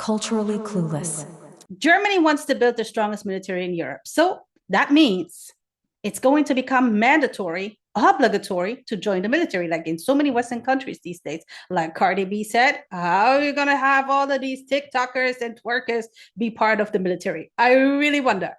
Culturally Clueless. Germany wants to build the strongest military in Europe. So that means it's going to become mandatory, obligatory to join the military, like in so many Western countries these days. Like Cardi B said, how are you going to have all of these TikTokers and twerkers be part of the military? I really wonder.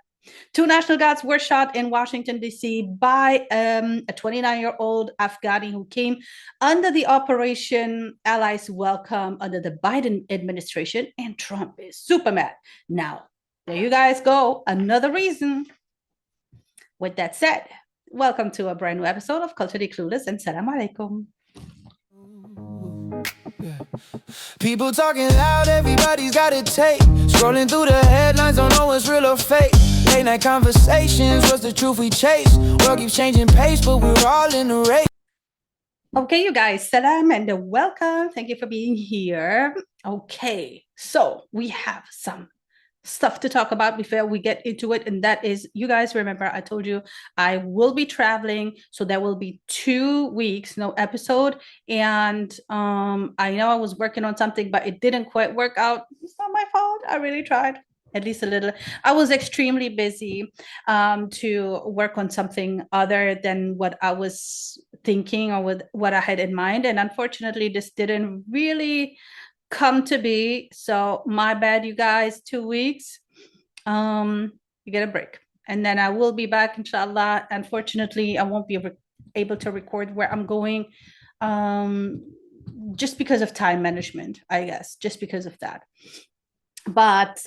Two National Guards were shot in Washington, D.C. by a 29-year-old Afghani who came under the Operation Allies Welcome under the Biden administration, and Trump is super mad. Now, there you guys go. Another reason. With that said, welcome to a brand new episode of Culturally Clueless, and Salaam Alaikum. People talking loud, everybody's got a tape. Scrolling through the headlines, don't know what's real or fake. Late night conversations, what's the truth we chase? World keeps changing pace, but we're all in the race. Okay, you guys, salam and welcome. Thank you for being here. Okay, so we have some stuff to talk about before we get into it, and that is, you guys remember I told you I will be traveling, so there will be 2 weeks no episode. And I know I was working on something, but it didn't quite work out. It's not my fault. I really tried, at least a little. I was extremely busy to work on something other than what I was thinking or with what I had in mind, and unfortunately this didn't really come to be. So my bad, you guys. 2 weeks, you get a break, and then I will be back, inshallah. Unfortunately, I won't be able to record where I'm going, just because of time management, I guess, just because of that. But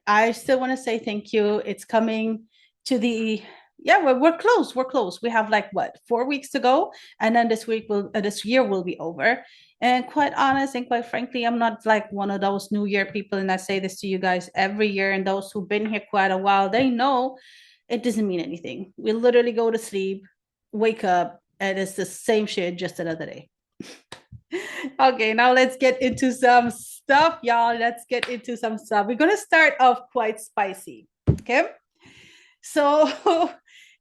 I still want to say thank you. It's coming to the we're close. We have like what, 4 weeks to go, and then this year will be over. And quite honest and quite frankly, I'm not like one of those New Year people, and I say this to you guys every year, and those who've been here quite a while, they know it doesn't mean anything. We literally go to sleep, wake up, and it's the same shit, just another day. Okay, now let's get into some stuff, y'all. Let's get into some stuff. We're gonna start off quite spicy. Okay, so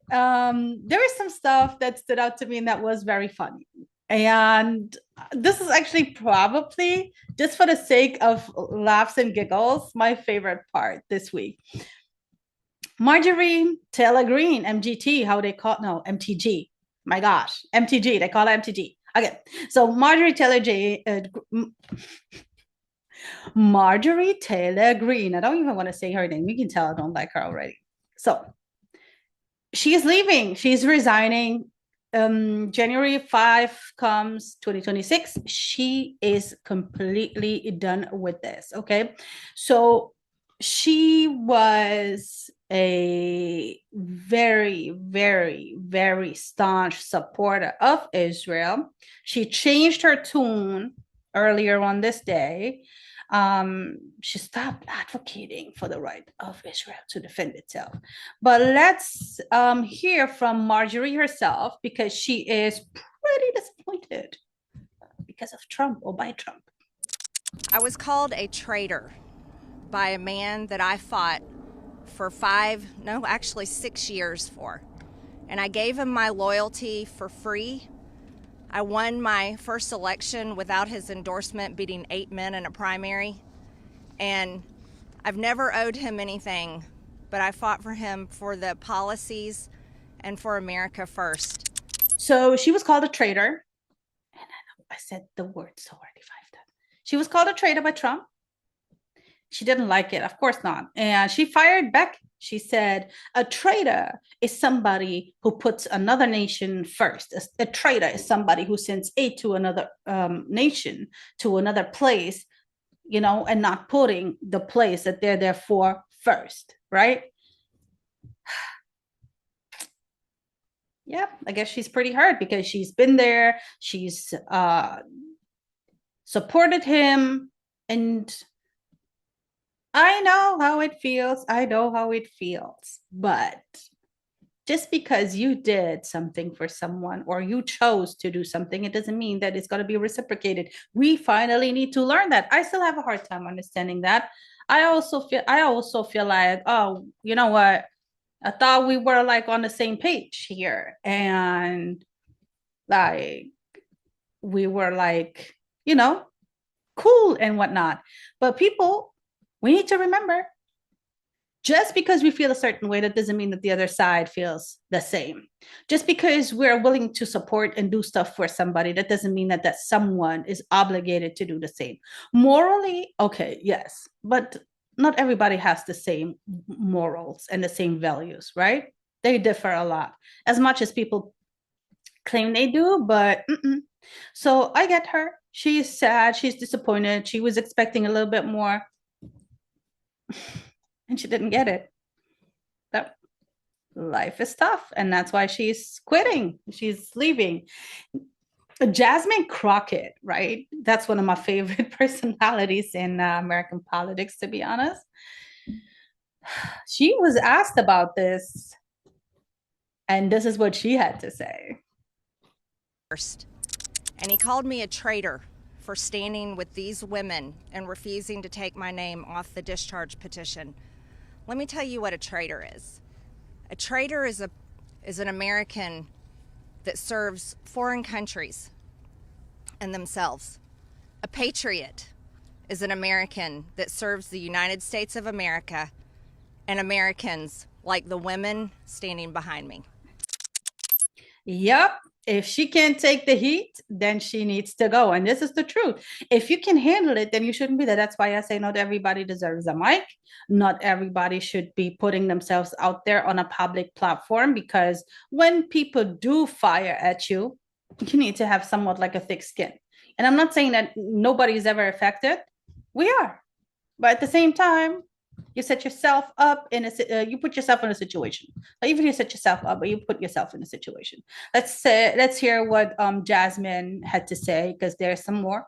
there is some stuff that stood out to me and that was very funny. And this is actually probably, just for the sake of laughs and giggles, my favorite part this week. Marjorie Taylor Greene, MGT, how they call, no, MTG. My gosh, MTG, they call it MTG. Okay, so Marjorie Taylor Greene. I don't even want to say her name. You can tell I don't like her already. So she is leaving. She's resigning. January 5 comes 2026. She is completely done with this. Okay, so she was a very, very, very staunch supporter of Israel. She changed her tune earlier on this day. She stopped advocating for the right of Israel to defend itself. But let's hear from Marjorie herself, because she is pretty disappointed because of Trump, or by Trump. I was called a traitor by a man that I fought for 6 years for. And I gave him my loyalty for free. I won my first election without his endorsement, beating 8 men in a primary. And I've never owed him anything, but I fought for him for the policies and for America first. So she was called a traitor. And I said the word so already 5 times. She was called a traitor by Trump. She didn't like it, of course not. And she fired back. She said, a traitor is somebody who puts another nation first. A traitor is somebody who sends aid to another nation, to another place, and not putting the place that they're there for first, right? Yeah, I guess she's pretty hurt because she's been there. She's supported him, and I know how it feels. But just because you did something for someone, or you chose to do something, it doesn't mean that it's going to be reciprocated. We finally need to learn that. I still have a hard time understanding that. I also feel like, oh, you know what? I thought we were like on the same page here, and like we were like, cool and whatnot. But people, we need to remember, just because we feel a certain way, that doesn't mean that the other side feels the same. Just because we're willing to support and do stuff for somebody, that doesn't mean that someone is obligated to do the same. Morally, okay, yes, but not everybody has the same morals and the same values, right? They differ a lot, as much as people claim they do, but So I get her. She's sad, she's disappointed, she was expecting a little bit more, and she didn't get it. But life is tough, and that's why she's quitting, she's leaving. Jasmine Crockett, right? That's one of my favorite personalities in American politics, to be honest. She was asked about this, and this is what she had to say. First, and he called me a traitor for standing with these women and refusing to take my name off the discharge petition. Let me tell you what a traitor is. A traitor is an American that serves foreign countries and themselves. A patriot is an American that serves the United States of America and Americans like the women standing behind me. Yep. If she can't take the heat, then she needs to go. And this is the truth. If you can handle it, then you shouldn't be there. That's why I say not everybody deserves a mic. Not everybody should be putting themselves out there on a public platform, because when people do fire at you, you need to have somewhat like a thick skin. And I'm not saying that nobody's ever affected. We are. But at the same time, you set yourself up in you put yourself in a situation. Even you set yourself up, but you put yourself in a situation. Let's hear what Jasmine had to say, because there's some more.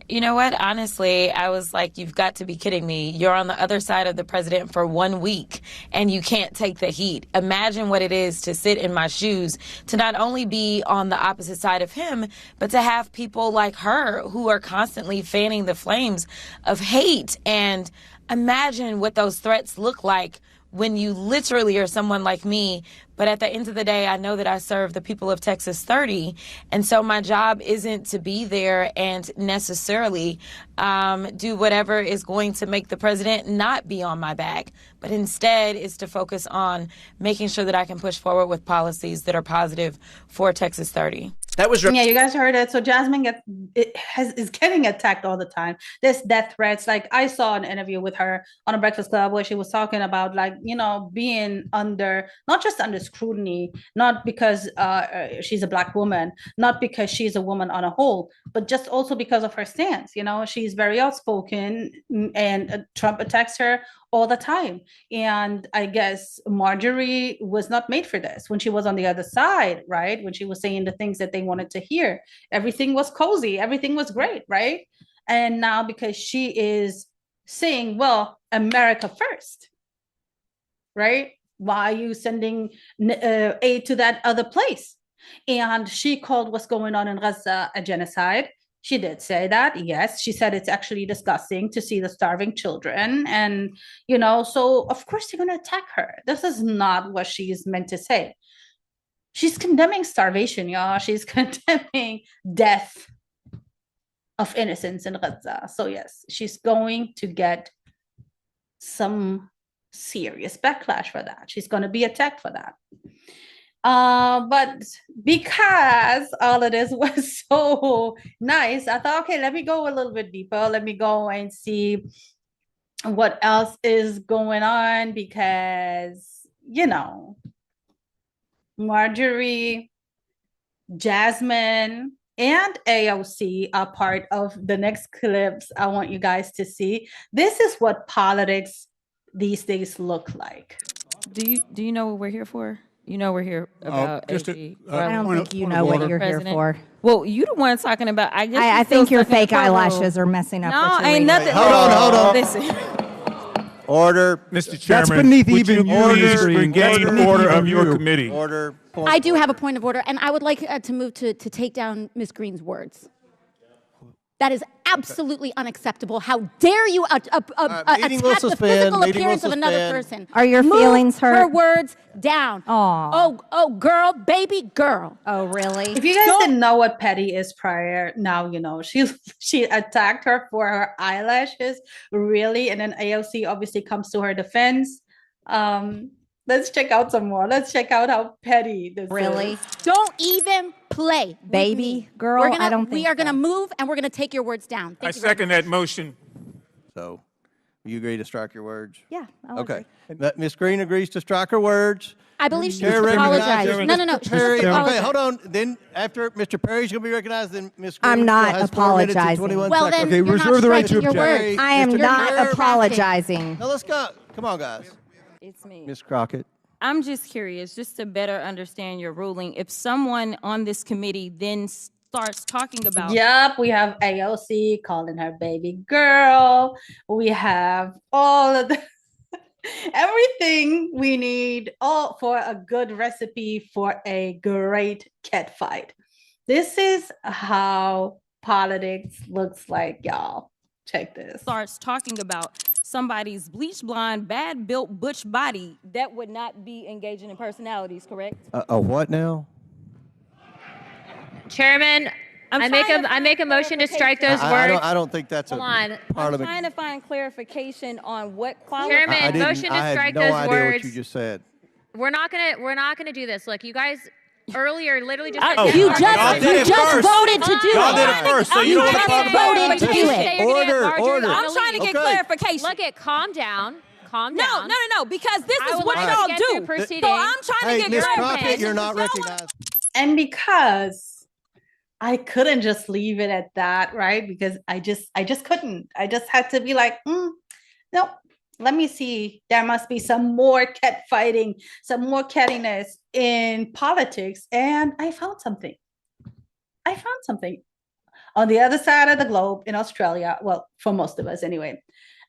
You know what? Honestly, I was like, you've got to be kidding me. You're on the other side of the president for 1 week and you can't take the heat. Imagine what it is to sit in my shoes, to not only be on the opposite side of him, but to have people like her who are constantly fanning the flames of hate. And imagine what those threats look like when you literally are someone like me. But at the end of the day, I know that I serve the people of Texas 30. And so my job isn't to be there and necessarily do whatever is going to make the president not be on my back, but instead is to focus on making sure that I can push forward with policies that are positive for Texas 30. That was yeah, you guys heard it. So Jasmine is getting attacked all the time. There's death threats. Like, I saw an interview with her on a Breakfast Club where she was talking about, like, you know, being under, not just under scrutiny, not because she's a Black woman, not because she's a woman on a whole, but just also because of her stance. You know, she's very outspoken, and Trump attacks her all the time. And I guess Marjorie was not made for this when she was on the other side, right? When she was saying the things that they wanted to hear. Everything was cozy. Everything was great, right? And now, because she is saying, well, America first, right? Why are you sending aid to that other place? And she called what's going on in Gaza a genocide. She did say that, yes. She said it's actually disgusting to see the starving children. And, you know, so of course you're going to attack her. This is not what she's meant to say. She's condemning starvation, y'all. She's condemning death of innocents in Gaza. So yes, she's going to get some serious backlash for that. She's going to be attacked for that. But because all of this was so nice, I thought, okay, let me go a little bit deeper. Let me go and see what else is going on, because, you know, Marjorie, Jasmine, and AOC are part of the next clips I want you guys to see. This is what politics these days look like. Do you know what we're here for? You know we're here about AG. I don't think you know what you're here for. Well, you the one talking about. I think your fake eyelashes are messing up. No, ain't nothing. Hold on. Listen. Order. Mr. Chairman, that's beneath would even you please you. regain order of your committee? Order. I do have a point of order, and I would like to move to take down Ms. Greene's words. That is absolutely unacceptable. How dare you attack meeting will the suspend. physical Meeting will appearance of another suspend. person? Are your Move feelings hurt? her words down. Aw. Oh, girl, baby girl. Oh, really? If you guys didn't know what petty is prior, now you know. She attacked her for her eyelashes, really, and then AOC obviously comes to her defense. Let's check out some more. Let's check out how petty this is. Don't even play, baby girl. I don't think we are gonna move, and we're gonna take your words down. I second that motion. So, you agree to strike your words? Yeah. Okay. Ms. Greene agrees to strike her words. I believe she Chair needs to recognizes apologize. No. She needs Perry. to apologize. Okay, hold on. Then after Mr. Perry's going to be recognized, then Ms. Greene I'm not has 4 minutes and apologizing. 21 Well, seconds. then you're not striking your words. I am Mr. not Perry. apologizing. Now let's go. Come on, guys. It's me. Ms. Crockett. I'm just curious, just to better understand your ruling. If someone on this committee then starts talking about... Yep, we have AOC calling her baby girl. We have all of the everything we need all for a good recipe for a great cat fight. This is how politics looks like, y'all. Check this. Starts talking about somebody's bleach blonde, bad built butch body, that would not be engaging in personalities, correct? A what now? Chairman, I make a motion to strike those words. I don't think that's Hold a on. parliament. I'm trying to find clarification on what quality. Chairman, motion to strike I had no those idea words. what you just said. We're not gonna do this. Look, you guys earlier literally just You just voted to do Y'all did it. it first, so you You don't just want to voted to do it. Order. I'm trying to get clarification. Look at calm down. No, because this is what like y'all to get do. through proceedings. So I'm trying to get Ms. clarification. Crockett, you're not recognized. And because I couldn't just leave it at that, right? Because I just couldn't. I just had to be like, no, let me see. There must be some more cat fighting, some more cattiness in politics. And I found something. On the other side of the globe in Australia, well, for most of us anyway,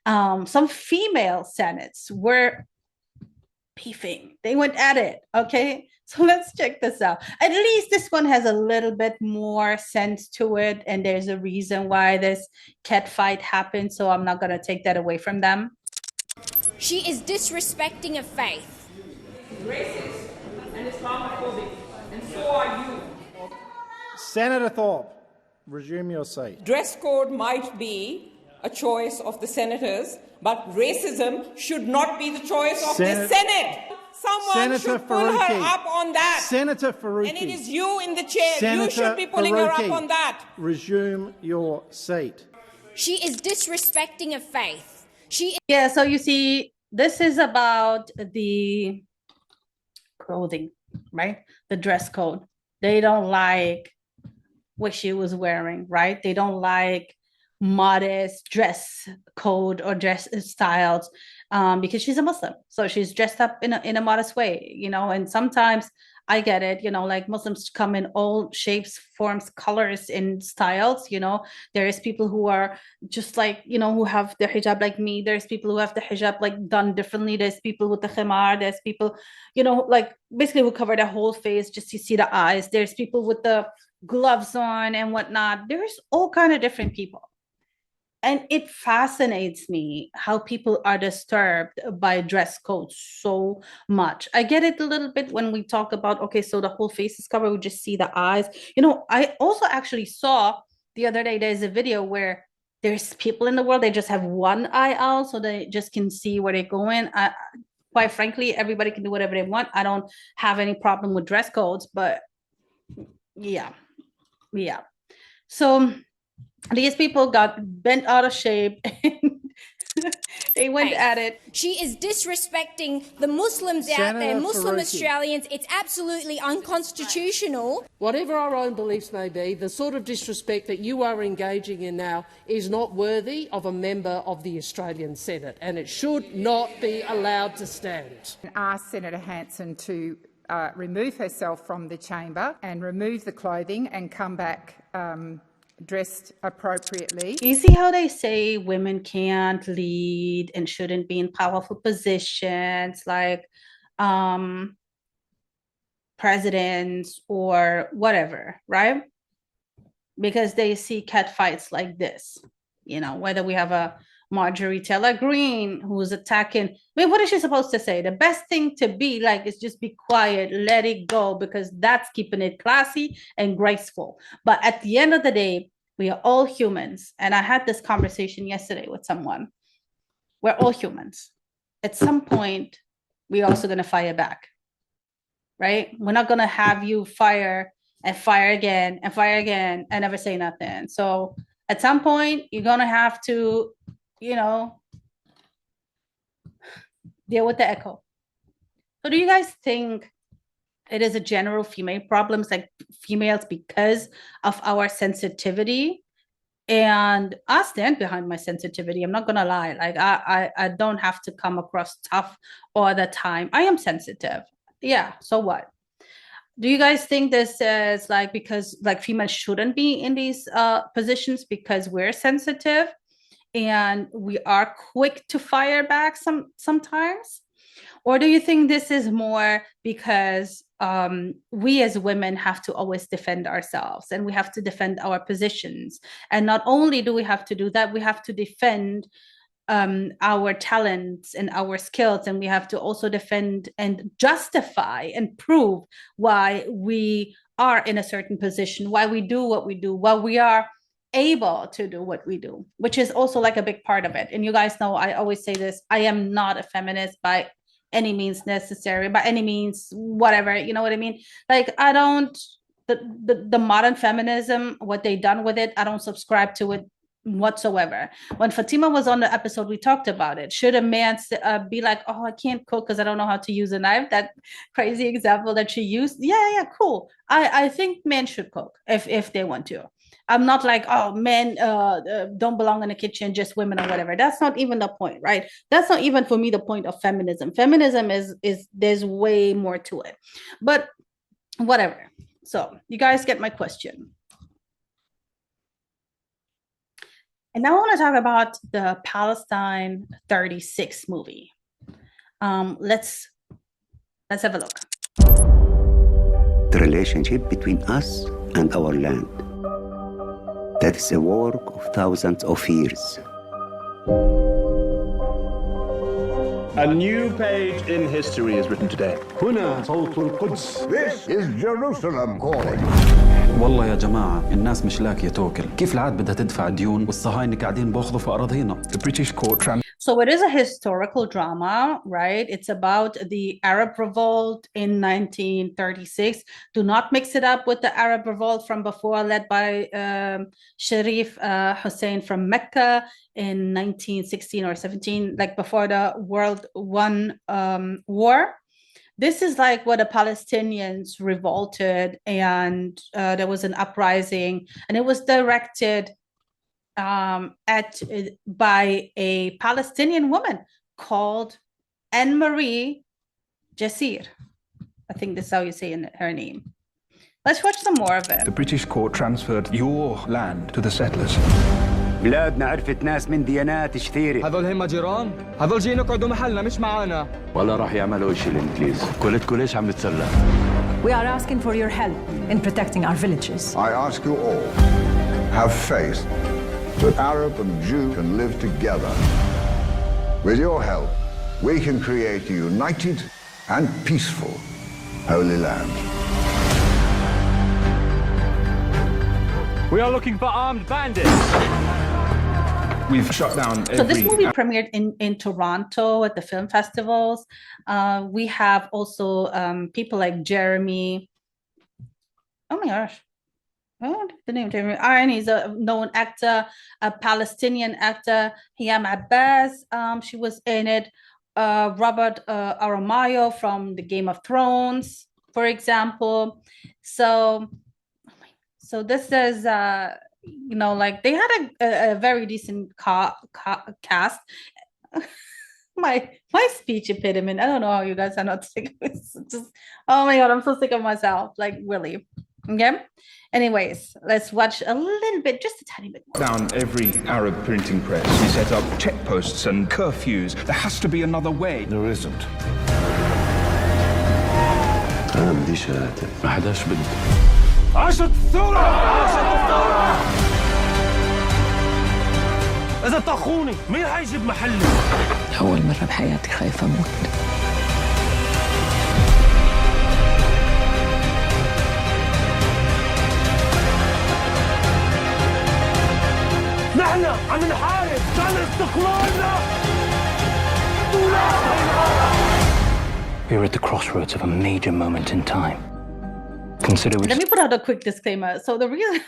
some female senates were beefing. They went at it, okay? So let's check this out. At least this one has a little bit more sense to it, and there's a reason why this cat fight happened, so I'm not gonna take that away from them. She is disrespecting of faith. Racist and Islamophobic, and so are you. Senator Thorpe, resume your seat. Dress code might be a choice of the senators, but racism should not be the choice of the Senate. Someone should pull her up on that. Senator Faruqi. And it is you in the chair. You should be pulling her up on that. Resume your seat. She is disrespecting of faith. Yeah, so you see, this is about the clothing, right? The dress code. They don't like what she was wearing, right? They don't like modest dress code or dress styles because she's a Muslim. So she's dressed up in a modest way, you know, and sometimes I get it, you know, like Muslims come in all shapes, forms, colors, and styles, you know. There is people who are just like, you know, who have the hijab like me. There's people who have the hijab like done differently. There's people with the khimar. There's people, you know, like basically who cover their whole face just to see the eyes. There's people with the gloves on and whatnot. There's all kind of different people. And it fascinates me how people are disturbed by dress codes so much. I get it a little bit when we talk about, okay, so the whole face is covered, we just see the eyes. You know, I also actually saw the other day, there's a video where there's people in the world, they just have one eye out so they just can see where they're going. Quite frankly, everybody can do whatever they want. I don't have any problem with dress codes, but yeah. So these people got bent out of shape and they went at it. She is disrespecting the Muslims out there, Muslim Australians. It's absolutely unconstitutional. Whatever our own beliefs may be, the sort of disrespect that you are engaging in now is not worthy of a member of the Australian Senate, and it should not be allowed to stand. Ask Senator Hanson to remove herself from the chamber and remove the clothing and come back dressed appropriately. You see how they say women can't lead and shouldn't be in powerful positions like presidents or whatever, right? because they see cat fights like this. Whether we have a Marjorie Taylor Greene who's attacking. I mean, what is she supposed to say? The best thing to be like is just be quiet, let it go, because that's keeping it classy and graceful. But at the end of the day, we are all humans. And I had this conversation yesterday with someone. We're all humans. At some point, we're also going to fire back, right? We're not going to have you fire and fire again and fire again and never say nothing. So at some point, you're going to have to, deal with the echo. So do you guys think it is a general female problem, like females, because of our sensitivity? And I stand behind my sensitivity. I'm not gonna lie. Like I don't have to come across tough all the time. I am sensitive. Yeah, so what? Do you guys think this is like because like females shouldn't be in these positions because we're sensitive and we are quick to fire back sometimes? Or do you think this is more because we as women have to always defend ourselves and we have to defend our positions? And not only do we have to do that, we have to defend our talents and our skills, and we have to also defend and justify and prove why we are in a certain position, why we do what we do, why we are able to do what we do, which is also like a big part of it. And you guys know I always say this, I am not a feminist by any means necessary, by any means whatever, you know what I mean? Like I don't, the modern feminism, what they done with it, I don't subscribe to it whatsoever. When Fatima was on the episode, we talked about it. Should a man be like, oh, I can't cook because I don't know how to use a knife? That crazy example that she used. Yeah, cool. I think men should cook if they want to. I'm not like, oh, men don't belong in the kitchen, just women or whatever. That's not even the point, right? That's not even for me the point of feminism. Feminism is there's way more to it, but whatever. So you guys get my question. And now I want to talk about the Palestine 36 movie. Let's have a look. The relationship between us and our land. That is a work of thousands of years. A new page in history is written today. هنا صوت القدس. This is Jerusalem calling. والله يا جماعة الناس مش لاقية تاكل. كيف العاد بدها تدفع ديون والصهاينة قاعدين باخذوا في أراضينا. The British court So it is a historical drama, right? It's about the Arab revolt in 1936. Do not mix it up with the Arab revolt from before, led by Sharif Hussein from Mecca in 1916 or 17, like before the World I war. This is like where the Palestinians revolted and there was an uprising, and it was directed by a Palestinian woman called Anne-Marie Jassir. I think that's how you say her name. Let's watch some more of it. The British court transferred your land to the settlers. بلادنا عرفت ناس من ديانات كثيرة. هذول هم جيران؟ هذول جايين يقعدوا محلنا مش معانا. ولا راح يعملوا شيء الإنجليز. كلتكم ليش عم نتسلى؟ We are asking for your help in protecting our villages. I ask you all, have faith that Arab and Jew can live together. With your help, we can create a united and peaceful Holy Land. We are looking for armed bandits. We've shut down every... So this movie premiered in Toronto at the film festivals. We have also people like Jeremy. Oh my gosh. Oh, the name Jeremy Iron. He's a known actor, a Palestinian actor. Hiam Abbas, she was in it. Robert Aramayo from the Game of Thrones, for example. So this is, like they had a very decent cast. My speech impediment. I don't know how you guys are not sick. It's just, oh my God, I'm so sick of myself. Like really. Okay. Anyways, let's watch a little bit, just a tiny bit more. Down every Arab printing press. We set up checkposts and curfews. There has to be another way. There isn't. أنا بدي شهادة. ما حداش بده. عاشت الثورة! عاشت إذا طخوني مين حيجيب محلي؟ أول مرة بحياتي خايفة أموت. نحن عم نحارب عشان استقلالنا. We are at the crossroads of a major moment in time. Consider which... Let me put out a quick disclaimer. So the reason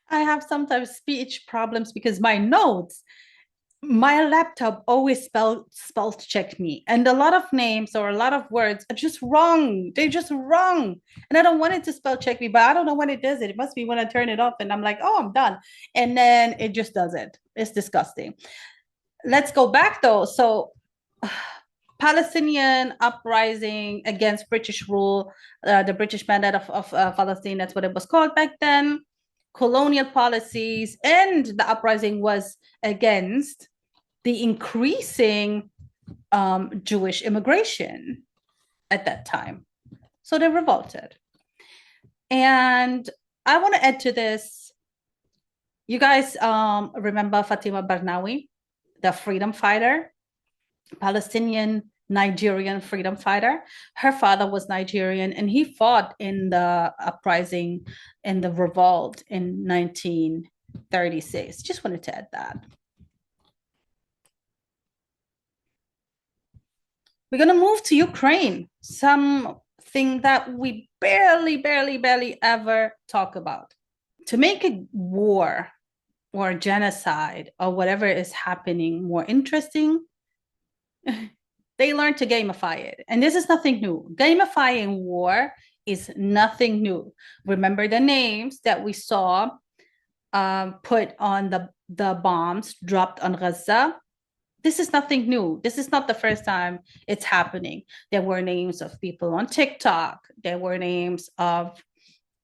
I have sometimes speech problems because my notes, my laptop always spell check me. And a lot of names or a lot of words are just wrong. They're just wrong. And I don't want it to spell check me, but I don't know when it does it. It must be when I turn it off and I'm like, oh, I'm done. And then it just does it. It's disgusting. Let's go back though. So Palestinian uprising against British rule, the British Mandate of Palestine, that's what it was called back then. Colonial policies, and the uprising was against the increasing Jewish immigration at that time. So they revolted. And I want to add to this, you guys remember Fatima Barnawi, the freedom fighter, Palestinian Nigerian freedom fighter. Her father was Nigerian and he fought in the uprising and the revolt in 1936. Just wanted to add that. We're going to move to Ukraine, something that we barely ever talk about. To make a war or genocide or whatever is happening more interesting, they learned to gamify it. And this is nothing new. Gamifying war is nothing new. Remember the names that we saw put on the bombs dropped on Gaza? This is nothing new. This is not the first time it's happening. There were names of people on TikTok. There were names of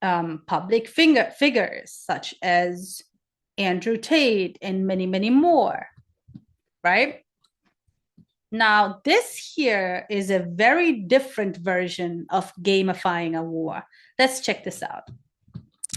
public figures such as Andrew Tate and many more, right? Now, this here is a very different version of gamifying a war. Let's check this out.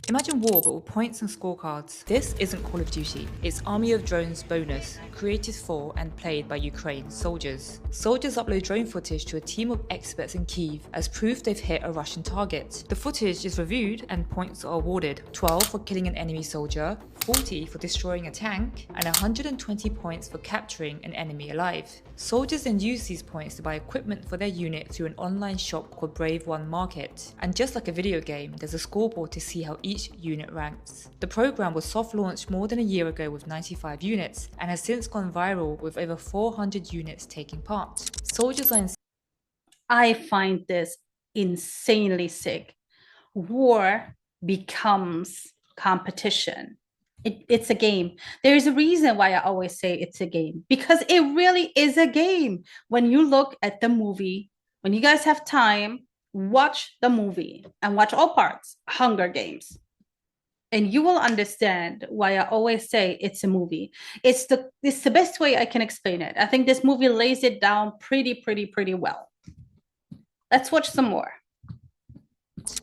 Imagine war but with points and scorecards. This isn't Call of Duty, it's Army of Drones bonus, created for and played by Ukraine soldiers. Soldiers upload drone footage to a team of experts in Kyiv as proof they've hit a Russian target. The footage is reviewed and points are awarded, 12 for killing an enemy soldier, 40 for destroying a tank, and 120 points for capturing an enemy alive. Soldiers then use these points to buy equipment for their unit through an online shop called Brave One Market. And just like a video game, there's a scoreboard to see how each unit ranks. The program was soft launched more than a year ago with 95 units and has since gone viral with over 400 units taking part. Soldiers are I find this insanely sick. War becomes competition. It's a game. There's a reason why I always say it's a game, because it really is a game. When you look at the movie, when you guys have time, watch the movie and watch all parts, Hunger Games. And you will understand why I always say it's a movie. It's the best way I can explain it. I think this movie lays it down pretty well. Let's watch some more.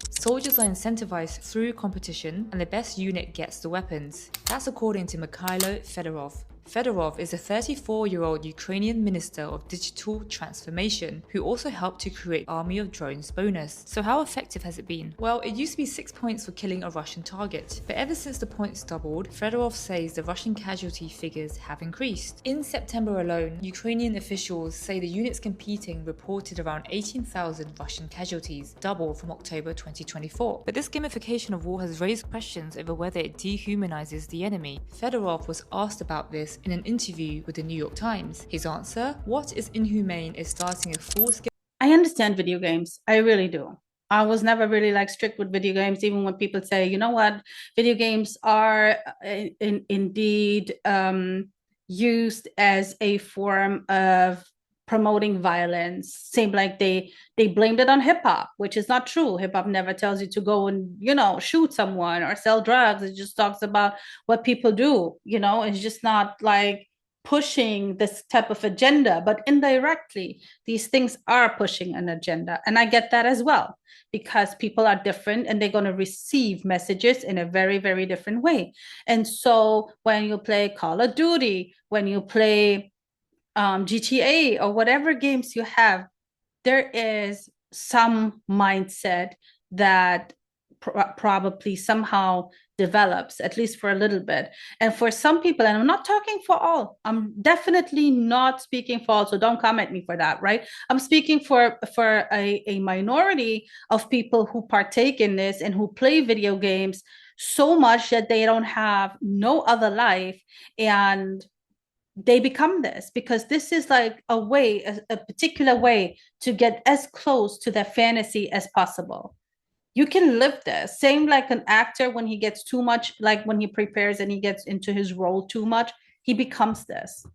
Soldiers are incentivized through competition and the best unit gets the weapons. That's according to Mikhailo Fedorov. Fedorov is a 34-year-old Ukrainian Minister of Digital Transformation who also helped to create Army of Drones bonus. So how effective has it been? Well, it used to be 6 points for killing a Russian target, but ever since the points doubled, Fedorov says the Russian casualty figures have increased. In September alone, Ukrainian officials say the units competing reported around 18,000 Russian casualties, double from October 2024. But this gamification of war has raised questions over whether it dehumanizes the enemy. Fedorov was asked about this in an interview with the New York Times. His answer: what is inhumane is starting a full-scale... I understand video games. I really do. I was never really strict with video games, even when people say, you know what, video games are indeed used as a form of promoting violence. Same like they blamed it on hip-hop, which is not true. Hip-hop never tells you to go and, shoot someone or sell drugs. It just talks about what people do. It's just not like pushing this type of agenda, but indirectly, these things are pushing an agenda. And I get that as well, because people are different and they're going to receive messages in a very, very different way. And so when you play Call of Duty, when you play GTA or whatever games you have, there is some mindset that probably somehow develops, at least for a little bit. And for some people, and I'm not talking for all, I'm definitely not speaking for all, so don't come at me for that, right? I'm speaking for a minority of people who partake in this and who play video games so much that they don't have no other life, and they become this because this is like a way, a particular way to get as close to their fantasy as possible. You can live this. Same like an actor, when he gets too much, like when he prepares and he gets into his role too much, he becomes this.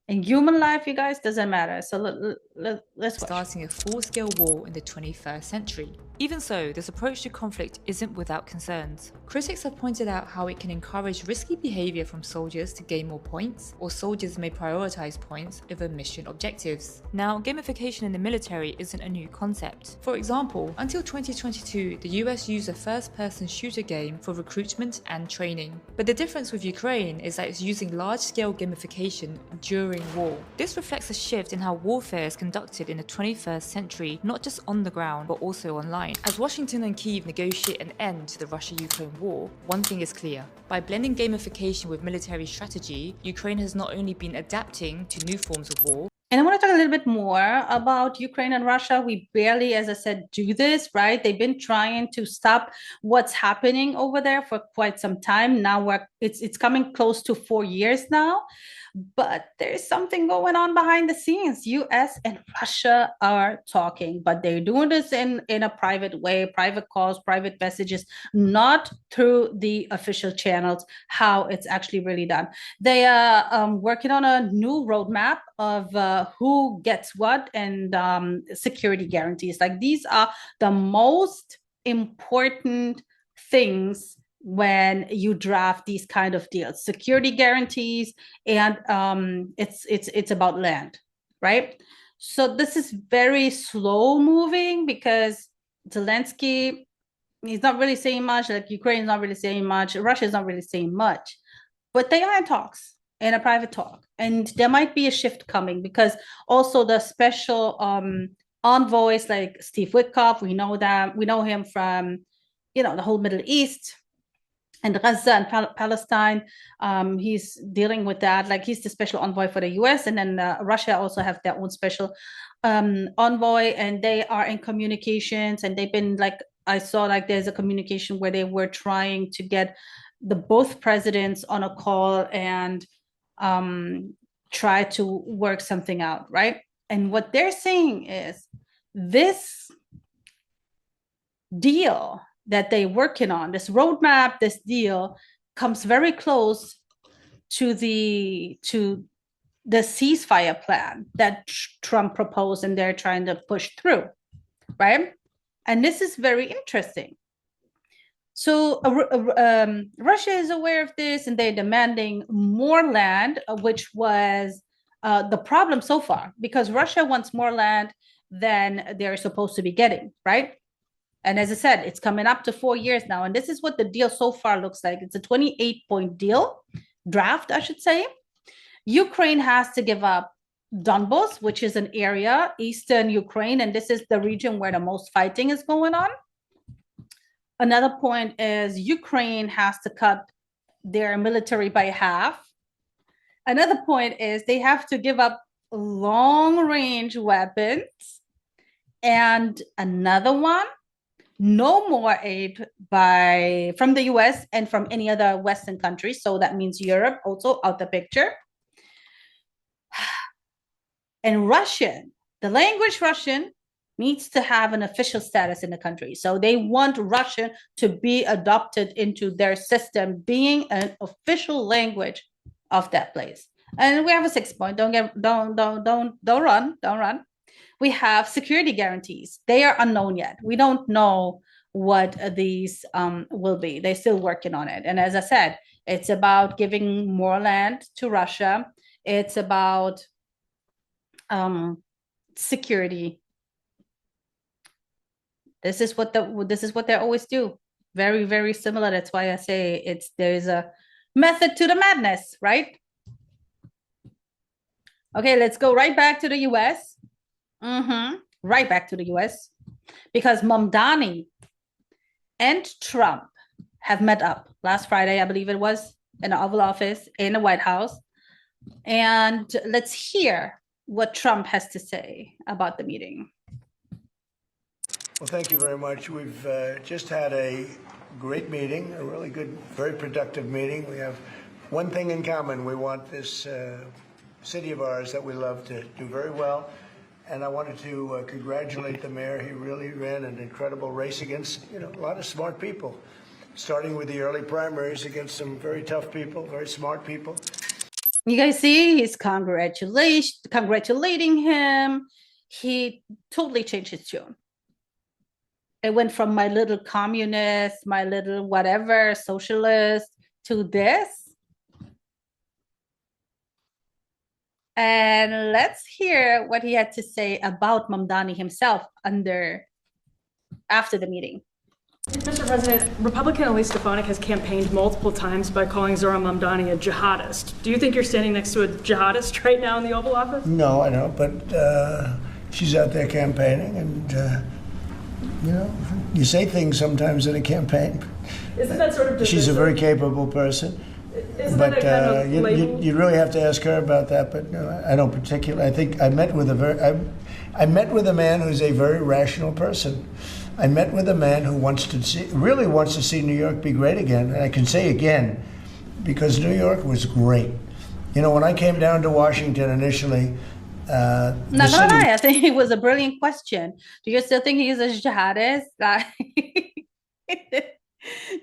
In human life, you guys, doesn't matter. So let's watch. Starting a full-scale war in the 21st century. Even so, this approach to conflict isn't without concerns. Critics have pointed out how it can encourage risky behavior from soldiers to gain more points, or soldiers may prioritize points over mission objectives. Now, gamification in the military isn't a new concept. For example, until 2022, the US used a first-person shooter game for recruitment and training. But the difference with Ukraine is that it's using large-scale gamification during war. This reflects a shift in how warfare is conducted in the 21st century, not just on the ground, but also online. As Washington and Kyiv negotiate an end to the Russia-Ukraine war, one thing is clear. By blending gamification with military strategy, Ukraine has not only been adapting to new forms of war, and I want to talk a little bit more about Ukraine and Russia. We barely, as I said, do this, right? They've been trying to stop what's happening over there for quite some time. Now it's coming close to 4 years now. But there's something going on behind the scenes. US and Russia are talking, but they're doing this in a private way, private calls, private messages, not through the official channels, how it's actually really done. They are working on a new roadmap of who gets what and security guarantees. Like, these are the most important things when you draft these kind of deals: security guarantees, and it's about land, right? So this is very slow moving because Zelensky, he's not really saying much, like Ukraine is not really saying much, Russia is not really saying much, but they are in talks, in a private talk, and there might be a shift coming because also the special envoys like Steve Witkoff, we know him from, you know, the whole Middle East and Gaza and Palestine. He's dealing with that. Like, he's the special envoy for the US, and then Russia also have their own special envoy, and they are in communications, and they've been like, I saw like there's a communication where they were trying to get both presidents on a call and try to work something out, right? And what they're saying is this deal that they're working on, this roadmap, this deal, comes very close to the ceasefire plan that Trump proposed and they're trying to push through, right? And this is very interesting. So Russia is aware of this, and they're demanding more land, which was the problem so far, because Russia wants more land than they're supposed to be getting, right? And as I said, it's coming up to 4 years now. And this is what the deal so far looks like. It's a 28-point deal, draft, I should say. Ukraine has to give up Donbas, which is an area, eastern Ukraine, and this is the region where the most fighting is going on. Another point is Ukraine has to cut their military by half. Another point is they have to give up long-range weapons. And another one, no more aid from the US and from any other Western country. So that means Europe also out the picture. And Russian, the language Russian needs to have an official status in the country. So they want Russian to be adopted into their system, being an official language of that place. And we have a 6th point. Don't run. We have security guarantees. They are unknown yet. We don't know what these will be. They're still working on it. And as I said, it's about giving more land to Russia. It's about security. This is what they always do. Very, very similar. That's why I say there's a method to the madness, right? Okay, let's go right back to the US. Right back to the US. Because Mamdani and Trump have met up last Friday, I believe it was, in the Oval Office in the White House. And let's hear what Trump has to say about the meeting. Well, thank you very much. We've just had a great meeting, a really good, very productive meeting. We have one thing in common. We want this city of ours that we love to do very well. And I wanted to congratulate the mayor. He really ran an incredible race against, a lot of smart people, starting with the early primaries against some very tough people, very smart people. You guys see, he's congratulating him. He totally changed his tune. It went from my little communist, my little whatever, socialist, to this. And let's hear what he had to say about Mamdani himself after the meeting. Mr. President, Republican Elise Stefanik has campaigned multiple times by calling Zohran Mamdani a jihadist. Do you think you're standing next to a jihadist right now in the Oval Office? No, I don't, but she's out there campaigning, and, you say things sometimes in a campaign. Isn't that sort of divisive? She's a very capable person. Isn't But that a kind of label? you really have to ask her about that. But no, I don't particularly. I think I met with a man who's a very rational person. I met with a man who really wants to see New York be great again. And I can say again, because New York was great. When I came down to Washington initially, Not gonna lie, I think it was a brilliant question. Do you still think he's a jihadist?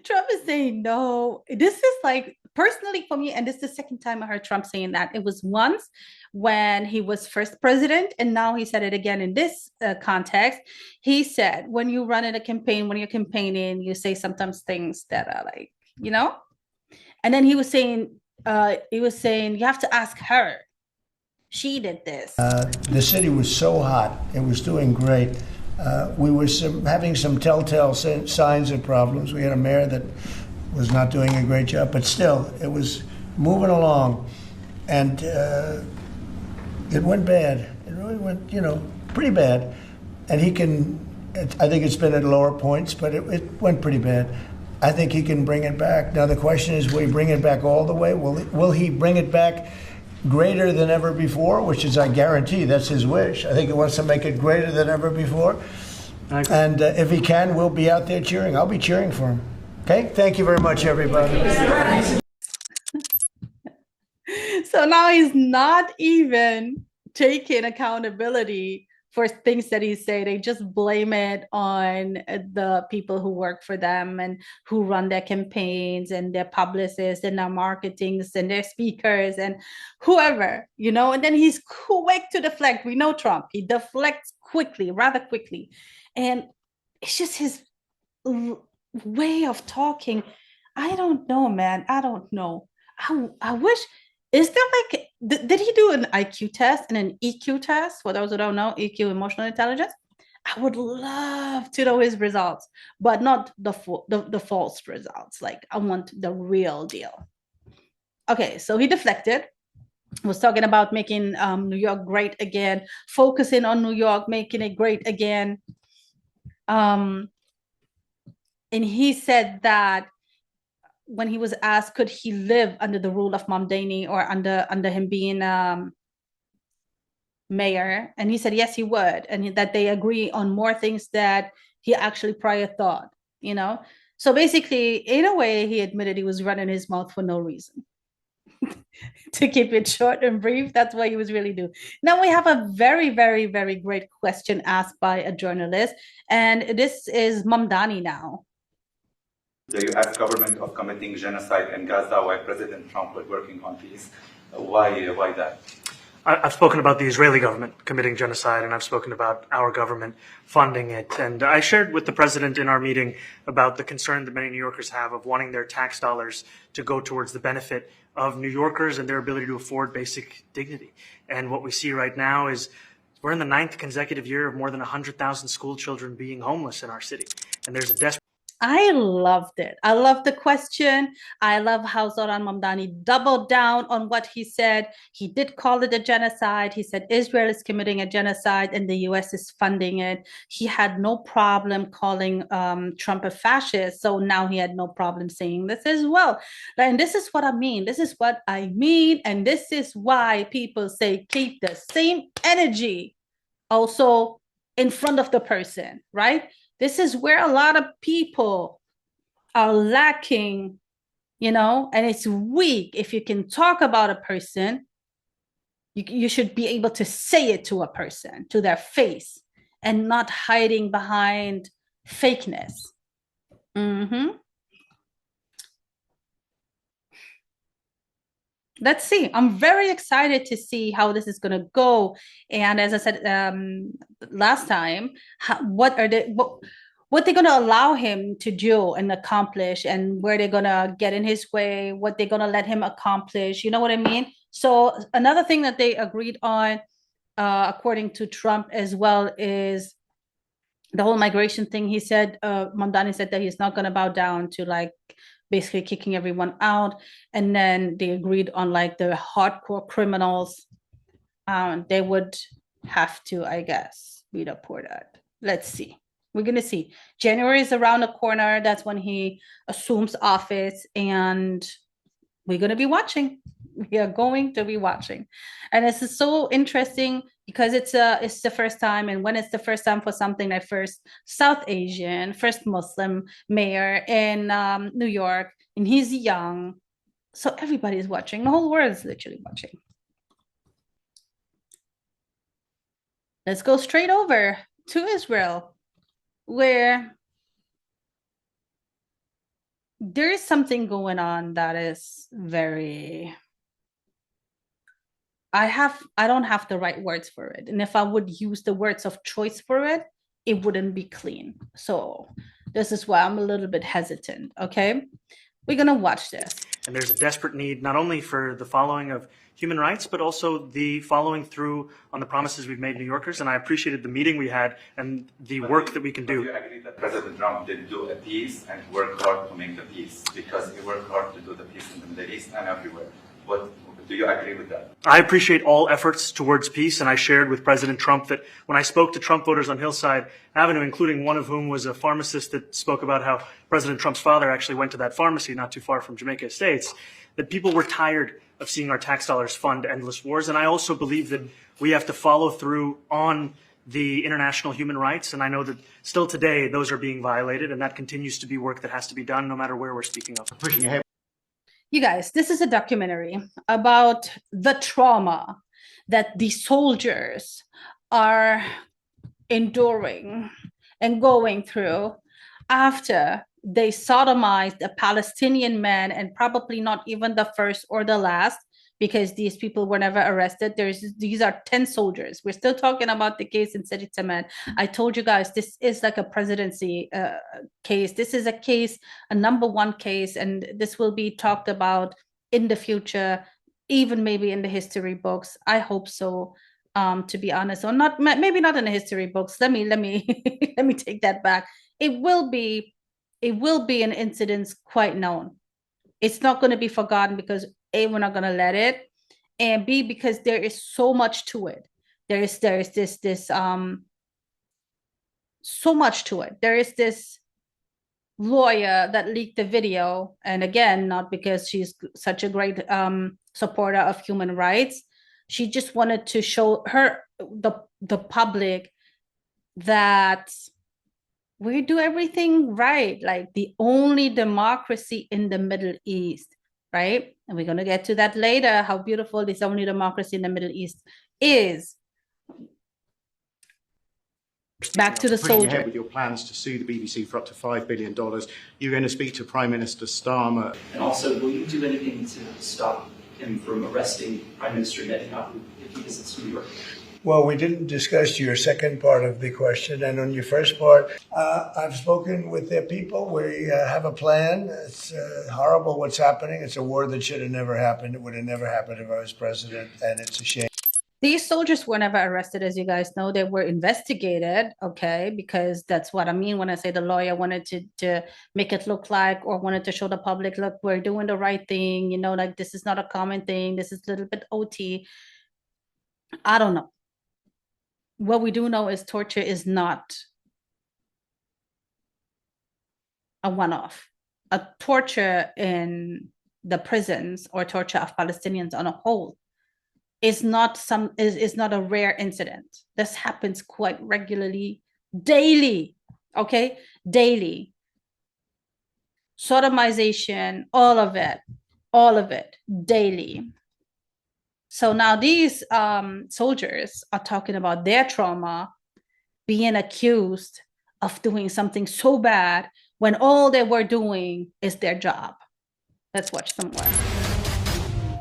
Trump is saying no. This is like, personally for me, and this is the second time I heard Trump saying that. It was once when he was first president, and now he said it again in this context. He said, when you run in a campaign, when you're campaigning, you say sometimes things that are like, and then he was saying, you have to ask her. She did this. The city was so hot. It was doing great. We were having some telltale signs of problems. We had a mayor that was not doing a great job, but still, it was moving along. And it went bad. It really went, pretty bad. And I think it's been at lower points, but it went pretty bad. I think he can bring it back. Now, the question is, will he bring it back all the way? Will he bring it back greater than ever before, which is, I guarantee, that's his wish. I think he wants to make it greater than ever before. And if he can, we'll be out there cheering. I'll be cheering for him. Okay? Thank you very much, everybody. So now he's not even taking accountability for things that he say. They just blame it on the people who work for them and who run their campaigns and their publicists and their marketings and their speakers and whoever, and then he's quick to deflect. We know Trump. He deflects rather quickly. And it's just his way of talking. I don't know, man. I don't know. I wish, is there like, did he do an IQ test and an EQ test? For those who don't know, EQ, emotional intelligence. I would love to know his results, but not the false results. Like, I want the real deal. Okay, so he deflected. Was talking about making New York great again, focusing on New York, making it great again. And he said that when he was asked, could he live under the rule of Mamdani or under him being mayor, and he said yes, he would, and that they agree on more things that he actually prior thought. So basically, in a way, he admitted he was running his mouth for no reason. To keep it short and brief, that's what he was really doing. Now we have a very, very, very great question asked by a journalist, and this is Mamdani now. The U.S. government of committing genocide in Gaza while President Trump was working on peace. Why that? I've spoken about the Israeli government committing genocide, and I've spoken about our government funding it. And I shared with the president in our meeting about the concern that many New Yorkers have of wanting their tax dollars to go towards the benefit of New Yorkers and their ability to afford basic dignity. And what we see right now is we're in the 9th consecutive year of more than 100,000 school children being homeless in our city. And there's a desperate... I loved it. I love the question. I love how Zohran Mamdani doubled down on what he said. He did call it a genocide. He said Israel is committing a genocide and the US is funding it. He had no problem calling Trump a fascist. So now he had no problem saying this as well. And this is what I mean. This is what I mean. And this is why people say keep the same energy also in front of the person, right? This is where a lot of people are lacking, you know, and it's weak. If you can talk about a person, you should be able to say it to a person, to their face, and not hiding behind fakeness. Let's see. I'm very excited to see how this is going to go. And as I said last time, what they're going to allow him to do and accomplish, and where they're going to get in his way, what they're going to let him accomplish. You know what I mean? So another thing that they agreed on, according to Trump as well, is the whole migration thing. He said, Mamdani said that he's not going to bow down to like basically kicking everyone out. And then they agreed on like the hardcore criminals. They would have to, I guess, be deported. Let's see. We're going to see. January is around the corner. That's when he assumes office, and we're going to be watching. We are going to be watching. And this is so interesting because it's the first time, and when it's the first time for something like first South Asian, first Muslim mayor in New York, and he's young. So everybody's watching. The whole world is literally watching. Let's go straight over to Israel, where there is something going on that is very... I don't have the right words for it. And if I would use the words of choice for it, it wouldn't be clean. So this is why I'm a little bit hesitant, okay? We're gonna watch this. And there's a desperate need not only for the following of human rights, but also the following through on the promises we've made New Yorkers. And I appreciated the meeting we had and the work that we can do. Do you agree that President Trump did do a peace and work hard to make the peace? Because he worked hard to do the peace in the Middle East and everywhere. Do you agree with that? I appreciate all efforts towards peace, and I shared with President Trump that when I spoke to Trump voters on Hillside Avenue, including one of whom was a pharmacist that spoke about how President Trump's father actually went to that pharmacy not too far from Jamaica Estates, that people were tired of seeing our tax dollars fund endless wars. And I also believe that we have to follow through on the international human rights. And I know that still today those are being violated, and that continues to be work that has to be done no matter where we're speaking of. Pushing ahead. You guys, this is a documentary about the trauma that the soldiers are enduring and going through after they sodomized a Palestinian man, and probably not even the first or the last, because these people were never arrested. These are 10 soldiers. We're still talking about the case in Sidi Taman. I told you guys, this is like a presidency case. This is a case, a #1 case, and this will be talked about in the future, even maybe in the history books. I hope so, to be honest, or not. Maybe not in the history books. Let me let me take that back. It will be an incident quite known. It's not going to be forgotten because A, we're not going to let it, and B, because there is so much to it. There is this so much to it. There is this lawyer that leaked the video, and again, not because she's such a great supporter of human rights. She just wanted to show the public that we do everything right, like the only democracy in the Middle East, right? And we're going to get to that later, how beautiful this only democracy in the Middle East is. Back to the soldier. Ahead with your plans to sue the BBC for up to $5 billion. You're going to speak to Prime Minister Starmer. And also, will you do anything to stop him from arresting Prime Minister Netanyahu if keep us secure. Well, we didn't discuss your second part of the question. And on your first part, I've spoken with their people. We have a plan. It's horrible what's happening. It's a war that should have never happened. It would have never happened if I was president, and it's a shame. These soldiers were never arrested, as you guys know. They were investigated, okay, because that's what I mean when I say the lawyer wanted to make it look like, or wanted to show the public, look, we're doing the right thing, you know, like this is not a common thing. This is a little bit OT. I don't know. What we do know is torture is not a one-off. A torture in the prisons or torture of Palestinians on a whole is not a rare incident. This happens quite regularly, daily, okay? Daily. Sodomization, all of it, daily. So now these soldiers are talking about their trauma, being accused of doing something so bad when all they were doing is their job. Let's watch some more.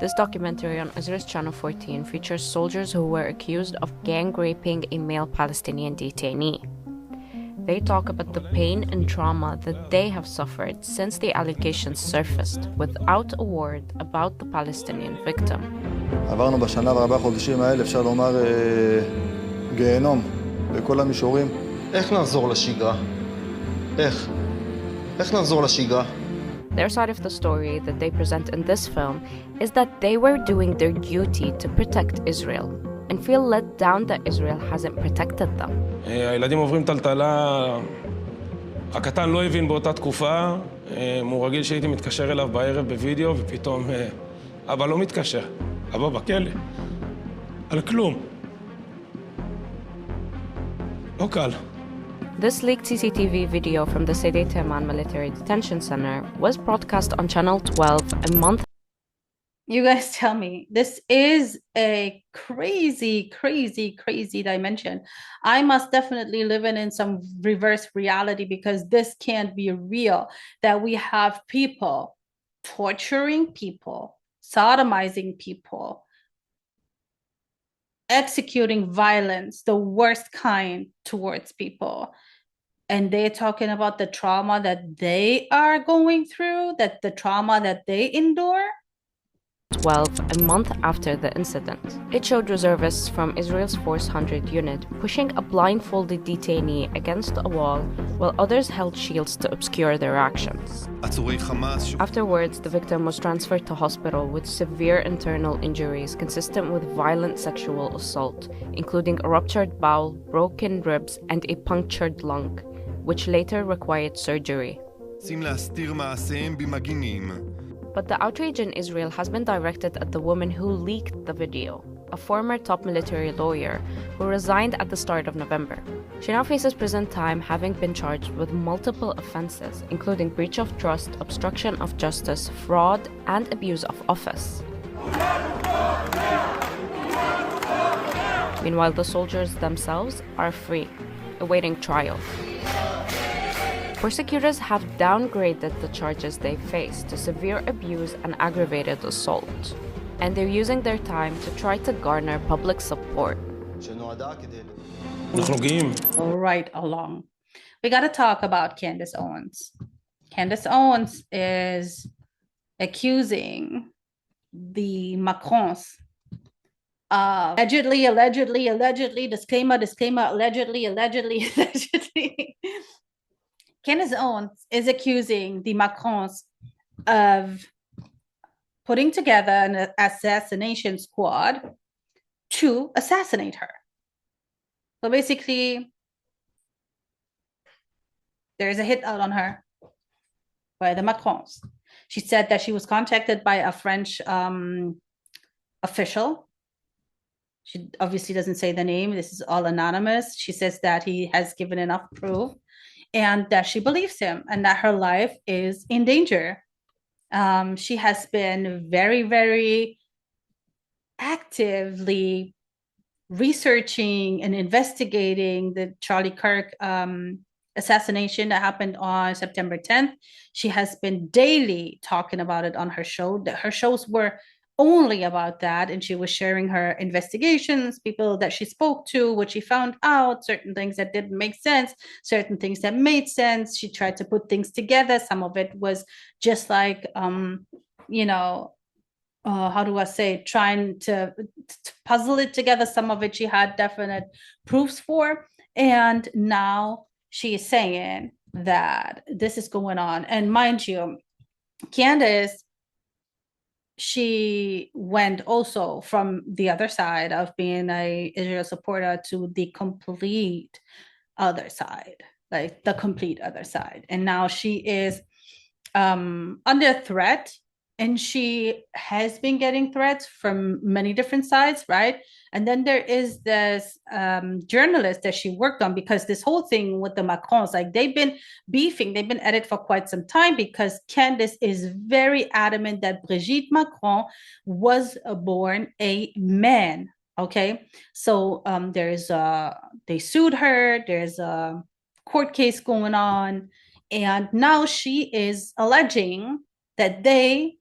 This documentary on Israel's Channel 14 features soldiers who were accused of gang raping a male Palestinian detainee. They talk about the pain and trauma that they have suffered since the allegations surfaced without a word about the Palestinian victim. עברנו בשנה וארבעה חודשים האלה, אפשר לומר, גיהנום בכל המישורים. איך נחזור לשגרה? איך נחזור לשגרה? Their side of the story that they present in this film is that they were doing their duty to protect Israel and feel let down that Israel hasn't protected them. הילדים עוברים טלטלה. הקטן לא הבין באותה תקופה, הוא רגיל שהייתי מתקשר אליו בערב בווידאו ופתאום אבא לא מתקשר. אבא בכלא. על כלום. לא קל. This leaked CCTV video from the Sede Teman Military Detention Center was broadcast on Channel 12 a month. You guys tell me, this is a crazy, crazy, crazy dimension. I must definitely live in some reverse reality, because this can't be real, that we have people torturing people, sodomizing people, executing violence, the worst kind, towards people. And they're talking about the trauma that they are going through, that the trauma that they endure. 12, a month after the incident. It showed reservists from Israel's Force 100 unit pushing a blindfolded detainee against a wall while others held shields to obscure their actions. Afterwards, the victim was transferred to hospital with severe internal injuries consistent with violent sexual assault, including a ruptured bowel, broken ribs, and a punctured lung, which later required surgery. But the outrage in Israel has been directed at the woman who leaked the video, a former top military lawyer who resigned at the start of November. She now faces prison time, having been charged with multiple offenses, including breach of trust, obstruction of justice, fraud, and abuse of office. Meanwhile, the soldiers themselves are free, awaiting trial. Prosecutors have downgraded the charges they face to severe abuse and aggravated assault, and they're using their time to try to garner public support. All right, along. We got to talk about Candace Owens. Candace Owens is accusing the Macrons allegedly, disclaimer, allegedly. Candace Owens is accusing the Macrons of putting together an assassination squad to assassinate her. So basically, there's a hit out on her by the Macrons. She said that she was contacted by a French official. She obviously doesn't say the name. This is all anonymous. She says that he has given enough proof and that she believes him and that her life is in danger. She has been very, very actively researching and investigating the Charlie Kirk assassination that happened on September 10th. She has been daily talking about it on her show. Her shows were only about that, and she was sharing her investigations, people that she spoke to, what she found out, certain things that didn't make sense, certain things that made sense. She tried to put things together. Some of it was just like how do I say, trying to puzzle it together. Some of it she had definite proofs for, and now she is saying that this is going on. And mind you, Candace, she went also from the other side of being a Israel supporter to the complete other side, like the complete other side. And now she is under threat, and she has been getting threats from many different sides, right? And then there is this journalist that she worked on, because this whole thing with the Macrons, like they've been beefing, they've been at it for quite some time, because Candace is very adamant that Brigitte Macron was born a man, okay? So they sued her, there's a court case going on, and now she is alleging that they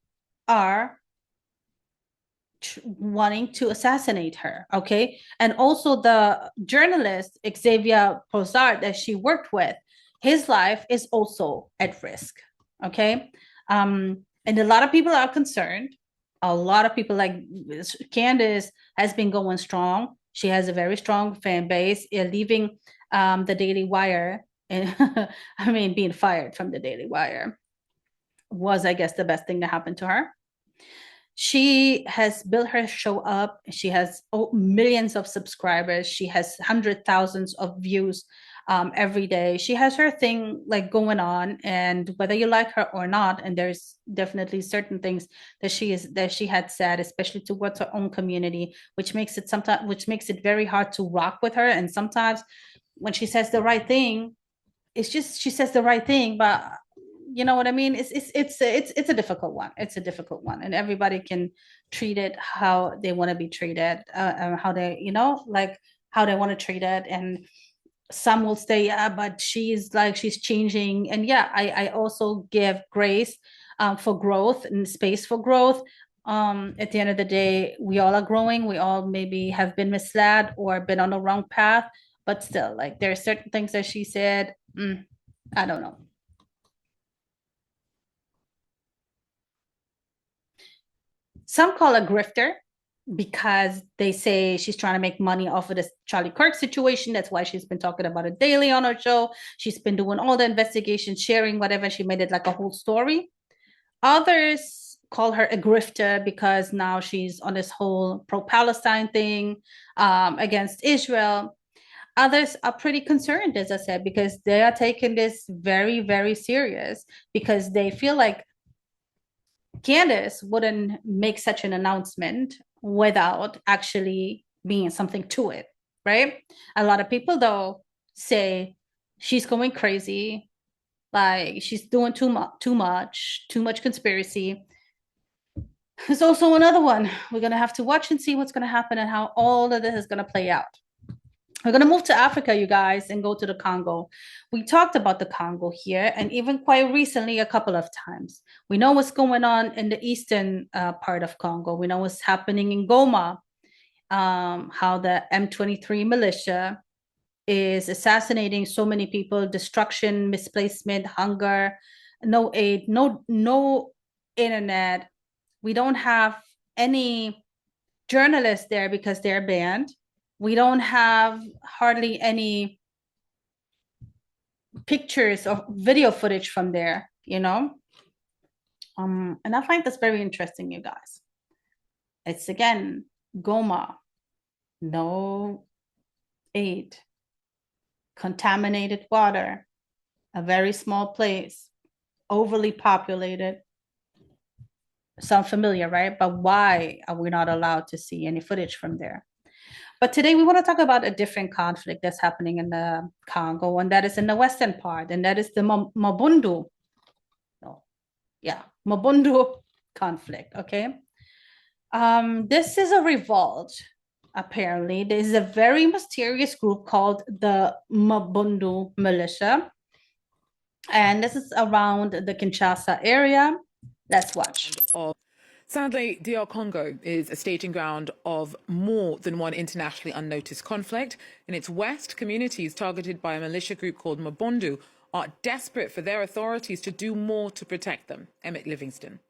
are wanting to assassinate her, okay? And also the journalist Xavier Posard that she worked with, his life is also at risk, okay? And a lot of people are concerned. A lot of people, like Candace has been going strong. She has a very strong fan base, leaving the Daily Wire, and I mean, being fired from the Daily Wire was, I guess, the best thing to happen to her. She has built her show up. She has millions of subscribers. She has hundreds of thousands of views every day. She has her thing like going on, and whether you like her or not, and there's definitely certain things that she had said, especially towards her own community, which makes it very hard to rock with her. And sometimes when she says the right thing, it's just she says the right thing, but you know what I mean? It's a difficult one. It's a difficult one, and everybody can treat it how they want to be treated, how they, like how they want to treat it. And some will say, yeah, but she's changing. And yeah, I also give grace for growth and space for growth. At the end of the day, we all are growing. We all maybe have been misled or been on the wrong path, but still, like there are certain things that she said, I don't know. Some call her grifter because they say she's trying to make money off of this Charlie Kirk situation. That's why she's been talking about it daily on her show. She's been doing all the investigations, sharing whatever. She made it like a whole story. Others call her a grifter because now she's on this whole pro-Palestine thing against Israel. Others are pretty concerned, as I said, because they are taking this very, very serious, because they feel like Candace wouldn't make such an announcement without actually being something to it, right? A lot of people, though, say she's going crazy, like she's doing too much conspiracy. There's also another one. We're going to have to watch and see what's going to happen and how all of this is going to play out. We're going to move to Africa, you guys, and go to the Congo. We talked about the Congo here, and even quite recently, a couple of times. We know what's going on in the eastern part of Congo. We know what's happening in Goma, how the M23 militia is assassinating so many people, destruction, misplacement, hunger, no aid, no internet. We don't have any journalists there because they're banned. We don't have hardly any pictures or video footage from there, and I find this very interesting, you guys. It's again, Goma, no aid, contaminated water, a very small place, overly populated. Sound familiar, right? But why are we not allowed to see any footage from there? But today we want to talk about a different conflict that's happening in the Congo, and that is in the western part, and that is the Mabundu conflict, okay? This is a revolt, apparently. There's a very mysterious group called the Mabundu militia, and this is around the Kinshasa area. Let's watch. Sadly, DR Congo is a staging ground of more than one internationally unnoticed conflict. In its west, communities targeted by a militia group called Mabondu are desperate for their authorities to do more to protect them. Emmett Livingston.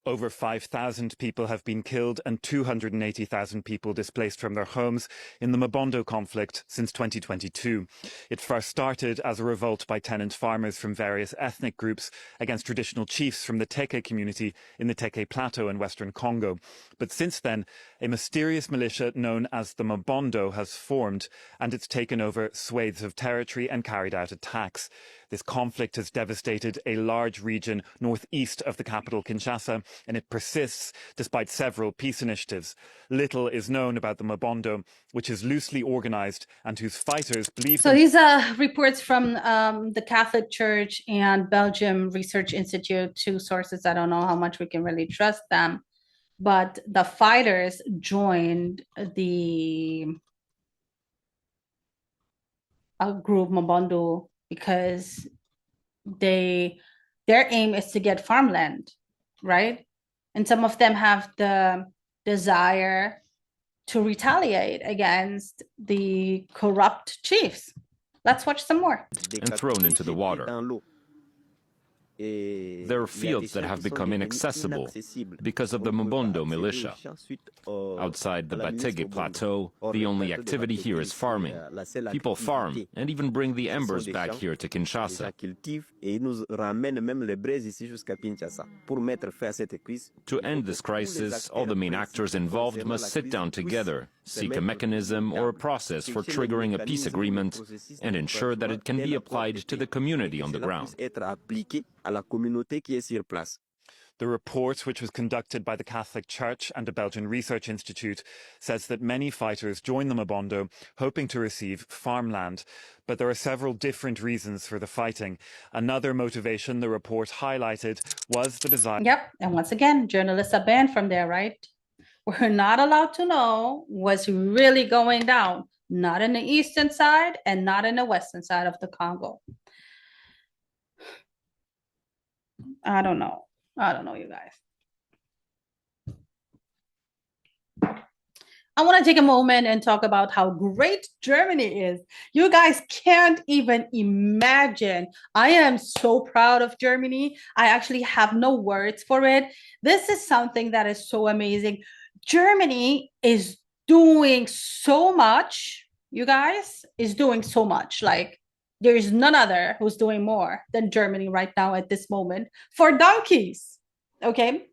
Over 5,000 people have been killed and 280,000 people displaced from their homes in the Mabondo conflict since 2022. It first started as a revolt by tenant farmers from various ethnic groups against traditional chiefs from the Teke community in the Teke Plateau in Western Congo. But since then, a mysterious militia known as the Mabondo has formed, and it's taken over swathes of territory and carried out attacks. This conflict has devastated a large region northeast of the capital, Kinshasa, and it persists despite several peace initiatives. Little is known about the Mabondo, which is loosely organized and whose fighters believe... So these are reports from the Catholic Church and Belgium Research Institute, two sources. I don't know how much we can really trust them. But the fighters joined the group Mabondo because their aim is to get farmland, right? And some of them have the desire to retaliate against the corrupt chiefs. Let's watch some more. And thrown into the water. There are fields that have become inaccessible because of the Mabondo militia. Outside the Batege Plateau, the only activity here is farming. People farm and even bring the embers back here to Kinshasa. To end this crisis, all the main actors involved must sit down together, seek a mechanism or a process for triggering a peace agreement, and ensure that it can be applied to the community on the ground. The report, which was conducted by the Catholic Church and the Belgian Research Institute, says that many fighters join the Mabondo hoping to receive farmland. But there are several different reasons for the fighting. Another motivation the report highlighted was the desire... Yep, and once again, journalists are banned from there, right? We're not allowed to know what's really going down, not in the eastern side and not in the western side of the Congo. I don't know, you guys. I want to take a moment and talk about how great Germany is. You guys can't even imagine. I am so proud of Germany. I actually have no words for it. This is something that is so amazing. Germany is doing so much, you guys, is doing so much. Like, there is none other who's doing more than Germany right now at this moment for donkeys, okay?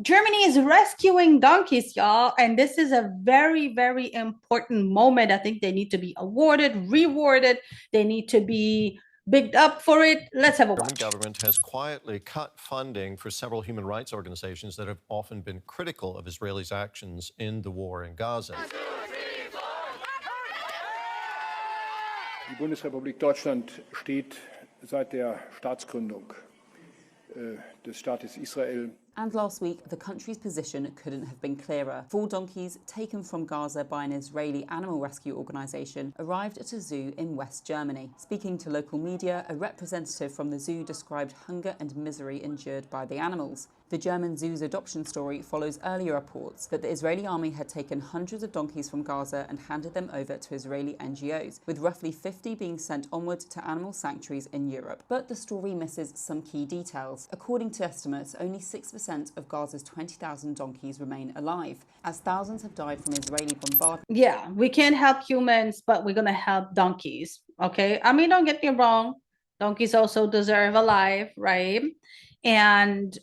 Germany is rescuing donkeys, y'all, and this is a very, very important moment. I think they need to be awarded, rewarded. They need to be bigged up for it. Let's have a watch. The German government has quietly cut funding for several human rights organizations that have often been critical of Israelis' actions in the war in Gaza. Die Bundesrepublik Deutschland steht seit der Staatsgründung des Staates Israel. And last week, the country's position couldn't have been clearer. 4 donkeys taken from Gaza by an Israeli animal rescue organisation arrived at a zoo in West Germany. Speaking to local media, a representative from the zoo described hunger and misery endured by the animals. The German zoo's adoption story follows earlier reports that the Israeli army had taken hundreds of donkeys from Gaza and handed them over to Israeli NGOs, with roughly 50 being sent onward to animal sanctuaries in Europe. But the story misses some key details. According to estimates, only 6% of Gaza's 20,000 donkeys remain alive, as thousands have died from Israeli bombardment. Yeah, we can't help humans, but we're going to help donkeys, okay? I mean, don't get me wrong. Donkeys also deserve a life, right? And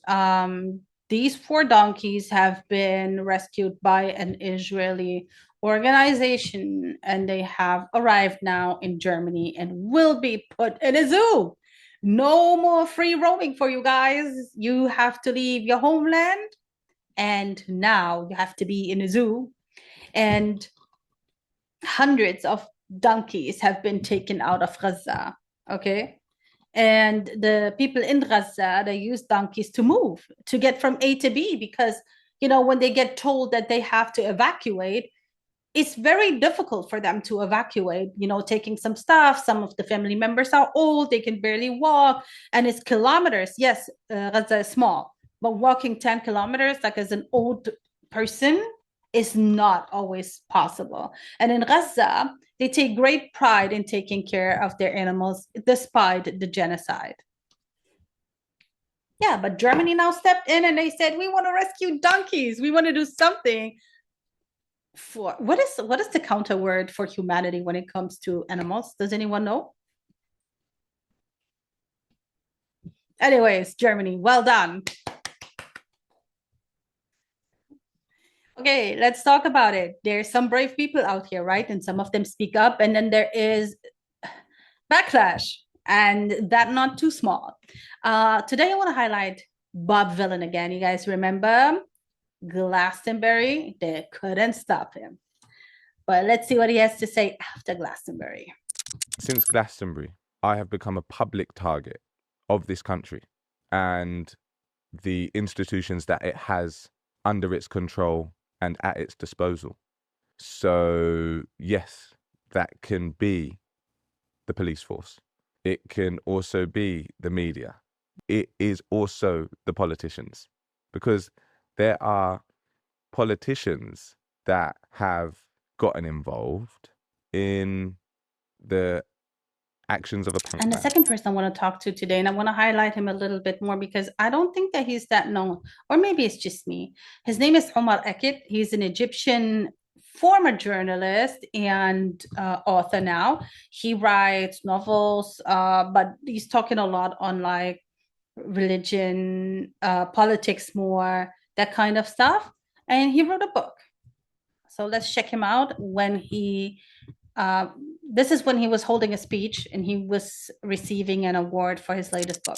these 4 donkeys have been rescued by an Israeli organization, and they have arrived now in Germany and will be put in a zoo. No more free roaming for you guys. You have to leave your homeland, and now you have to be in a zoo. And hundreds of donkeys have been taken out of Gaza, okay? And the people in Gaza, they use donkeys to move, to get from A to B, because, you know, when they get told that they have to evacuate, it's very difficult for them to evacuate, taking some stuff. Some of the family members are old, they can barely walk, and it's kilometers. Yes, Gaza is small, but walking 10 kilometers, like as an old person, is not always possible. And in Gaza, they take great pride in taking care of their animals despite the genocide. Yeah, but Germany now stepped in and they said, we want to rescue donkeys. We want to do something. For what is the counter word for humanity when it comes to animals? Does anyone know? Anyways, Germany, well done. Okay, let's talk about it. There's some brave people out here, right? And some of them speak up, and then there is backlash, and that not too small. Today I want to highlight Bob Villain again. You guys remember Glastonbury? They couldn't stop him. But let's see what he has to say after Glastonbury. Since Glastonbury, I have become a public target of this country and the institutions that it has under its control and at its disposal. So yes, that can be the police force. It can also be the media. It is also the politicians, because there are politicians that have gotten involved in the actions of a punk And the man. second person I want to talk to today, and I want to highlight him a little bit more because I don't think that he's that known, or maybe it's just me. His name is Omar Ekit. He's an Egyptian former journalist and author now. He writes novels, but he's talking a lot on like religion, politics more, that kind of stuff. And he wrote a book. So let's check him out when he this is when he was holding a speech and he was receiving an award for his latest book.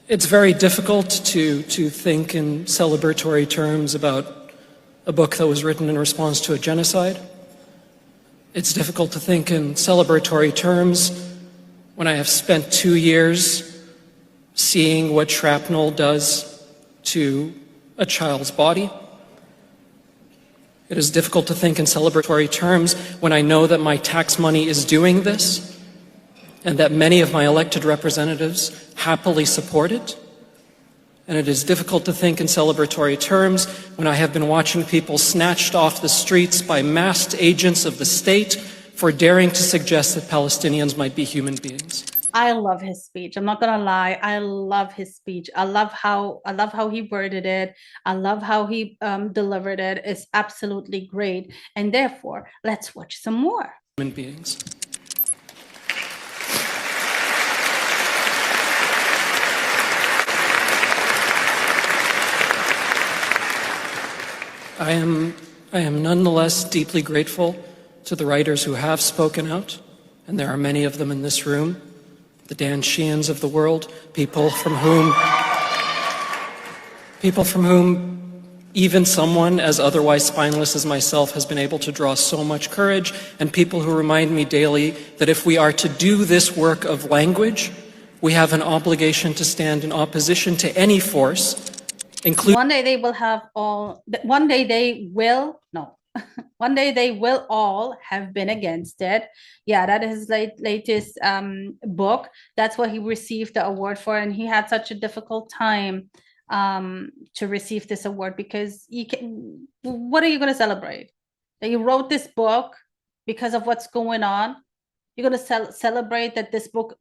It's very difficult to think in celebratory terms about a book that was written in response to a genocide. It's difficult to think in celebratory terms when I have spent 2 years seeing what shrapnel does to a child's body. It is difficult to think in celebratory terms when I know that my tax money is doing this and that many of my elected representatives happily support it. And it is difficult to think in celebratory terms when I have been watching people snatched off the streets by masked agents of the state for daring to suggest that Palestinians might be human beings. I love his speech. I'm not gonna lie. I love his speech. I love how he worded it. I love how he delivered it. It's absolutely great. And therefore, let's watch some more. Human beings. I am nonetheless deeply grateful to the writers who have spoken out, and there are many of them in this room. The Dan Sheehan's of the world, people from whom even someone as otherwise spineless as myself has been able to draw so much courage, and people who remind me daily that if we are to do this work of language, we have an obligation to stand in opposition to any force, including... One day they will all have been against it. Yeah, that is his latest book. That's what he received the award for, and he had such a difficult time to receive this award because what are you going to celebrate? That you wrote this book because of what's going on? You're going to celebrate that this book,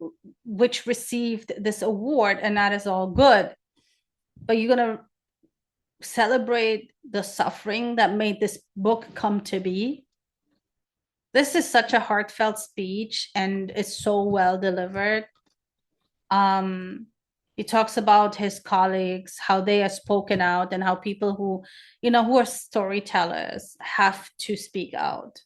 which received this award, and that is all good. But you're going to celebrate the suffering that made this book come to be. This is such a heartfelt speech, and it's so well delivered. He talks about his colleagues, how they have spoken out, and how people who are storytellers have to speak out.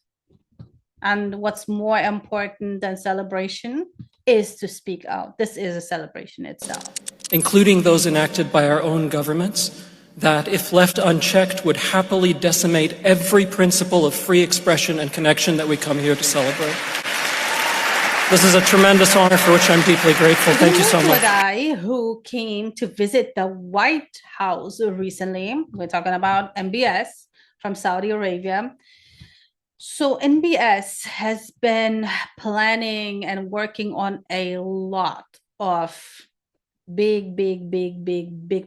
And what's more important than celebration is to speak out. This is a celebration itself. Including those enacted by our own governments, that, if left unchecked, would happily decimate every principle of free expression and connection that we come here to celebrate. This is a tremendous honor for which I'm deeply grateful. Thank you so much. Guy who came to visit the White House recently, we're talking about MBS from Saudi Arabia, So NBS has been planning and working on a lot of big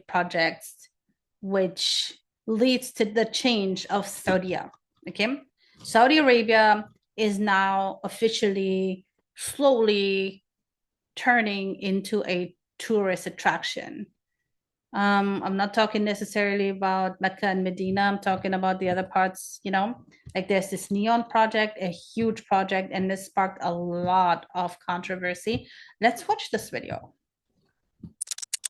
projects, which leads to the change of Saudi. Okay, Saudi Arabia is now officially slowly turning into a tourist attraction. I'm not talking necessarily about Mecca and Medina. I'm talking about the other parts, you know, like there's this neon project, a huge project, and this sparked a lot of controversy. Let's watch this video.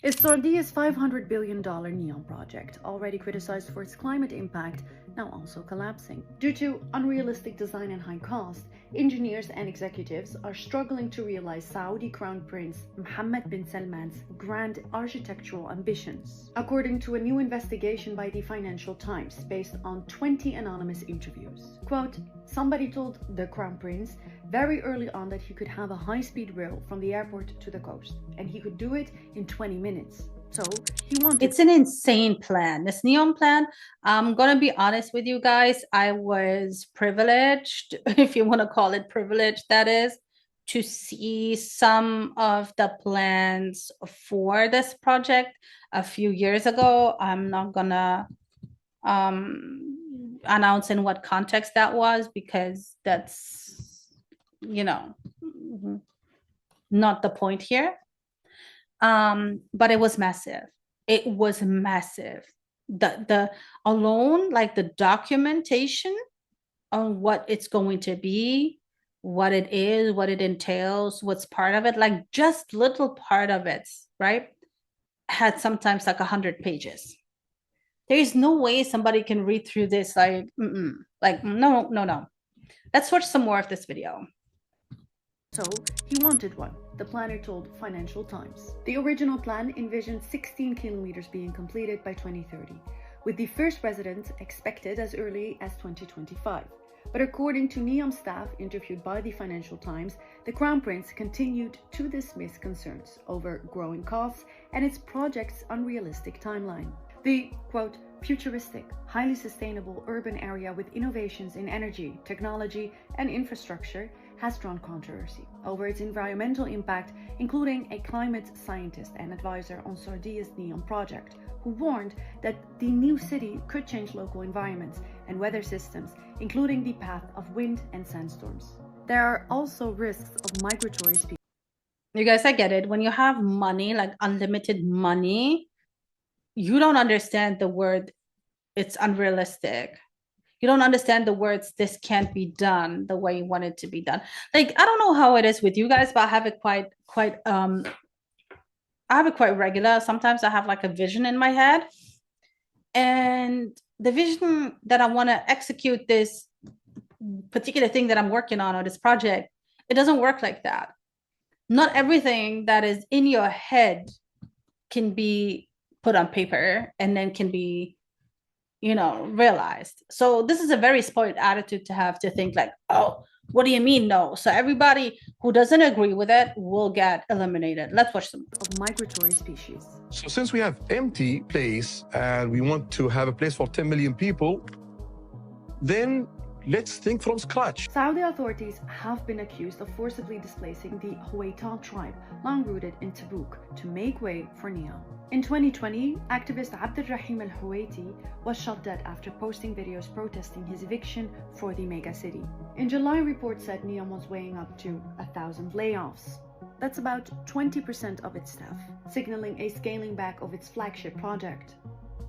Is Saudi's $500 billion NEOM project, already criticized for its climate impact, now also collapsing? Due to unrealistic design and high cost, engineers and executives are struggling to realize Saudi Crown Prince Mohammed bin Salman's grand architectural ambitions. According to a new investigation by the Financial Times based on 20 anonymous interviews. Quote, somebody told the Crown Prince very early on that he could have a high-speed rail from the airport to the coast, and he could do it in 20 minutes. So he wanted— It's an insane plan. This NEOM plan, I'm gonna be honest with you guys, I was privileged, if you want to call it privileged, that is, to see some of the plans for this project a few years ago. I'm not gonna announce in what context that was, because that's, you know, not the point here. But it was massive. It was massive. The alone, like the documentation on what it's going to be, what it is, what it entails, what's part of it, like just little part of it, right, had sometimes like 100 pages. There is no way somebody can read through this like, like no. Let's watch some more of this video. So he wanted one, the planner told Financial Times. The original plan envisioned 16 kilometers being completed by 2030, with the first resident expected as early as 2025. But according to NEOM staff interviewed by the Financial Times, the Crown Prince continued to dismiss concerns over growing costs and its project's unrealistic timeline. The, quote, futuristic, highly sustainable urban area with innovations in energy, technology, and infrastructure has drawn controversy over its environmental impact, including a climate scientist and advisor on Saudi's NEOM project, who warned that the new city could change local environments and weather systems, including the path of wind and sandstorms. There are also risks of migratory species. You guys, I get it. When you have money, like unlimited money, you don't understand the word it's unrealistic. You don't understand the words this can't be done the way you want it to be done. Like, I don't know how it is with you guys, but I have it quite regular. Sometimes I have like a vision in my head, and the vision that I want to execute this particular thing that I'm working on, or this project, it doesn't work like that. Not everything that is in your head can be put on paper and then can be, you know, realized. So this is a very spoiled attitude to have, to think like, oh, what do you mean no? So everybody who doesn't agree with it will get eliminated. Let's watch some. Of migratory species. So since we have empty place and we want to have a place for 10 million people, then let's think from scratch. Saudi authorities have been accused of forcibly displacing the Huwaita tribe, long rooted in Tabuk, to make way for NEOM. In 2020, activist Abdulrahim al-Huwaiti was shot dead after posting videos protesting his eviction for the mega city. In July, reports said NEOM was weighing up to 1,000 layoffs. That's about 20% of its staff, signaling a scaling back of its flagship project.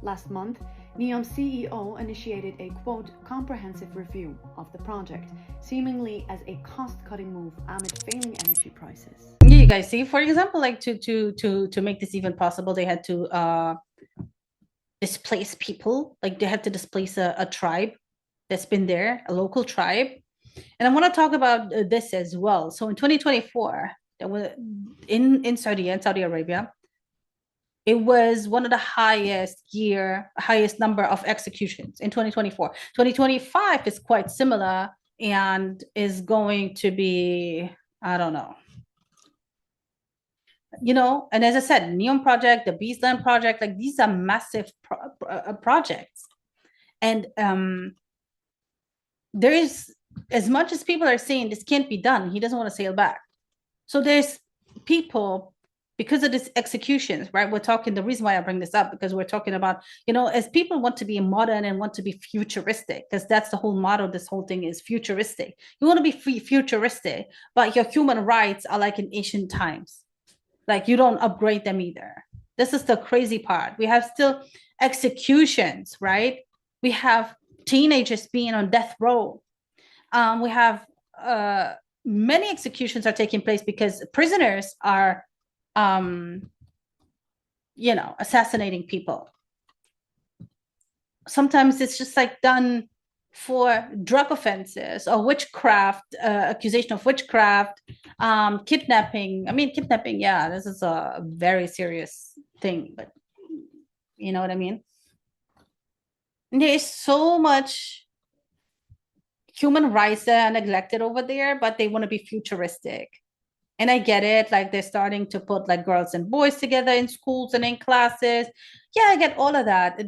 Last month, NEOM's CEO initiated a, quote, comprehensive review of the project, seemingly as a cost-cutting move amid failing energy prices. Yeah, you guys see, for example, like to make this even possible, they had to displace people. Like they had to displace a tribe that's been there, a local tribe. And I want to talk about this as well. So in 2024, there was in Saudi Arabia, it was one of the highest number of executions in 2024. 2025 is quite similar and is going to be, I don't know. You know, and as I said, NEOM project, the Beastland project, like these are massive projects. And there is as much as people are saying this can't be done, he doesn't want to sail back. So there's people, because of these executions, right? We're talking, the reason why I bring this up, because we're talking about, as people want to be modern and want to be futuristic, because that's the whole motto, this whole thing is futuristic. You want to be futuristic, but your human rights are like in ancient times. Like you don't upgrade them either. This is the crazy part. We have still executions, right? We have teenagers being on death row. We have many executions are taking place because prisoners are, assassinating people. Sometimes it's just like done for drug offenses or witchcraft, accusation of witchcraft, kidnapping. I mean, kidnapping, yeah, this is a very serious thing, but you know what I mean? And there is so much human rights that are neglected over there, but they want to be futuristic. And I get it, like they're starting to put like girls and boys together in schools and in classes. Yeah, I get all of that.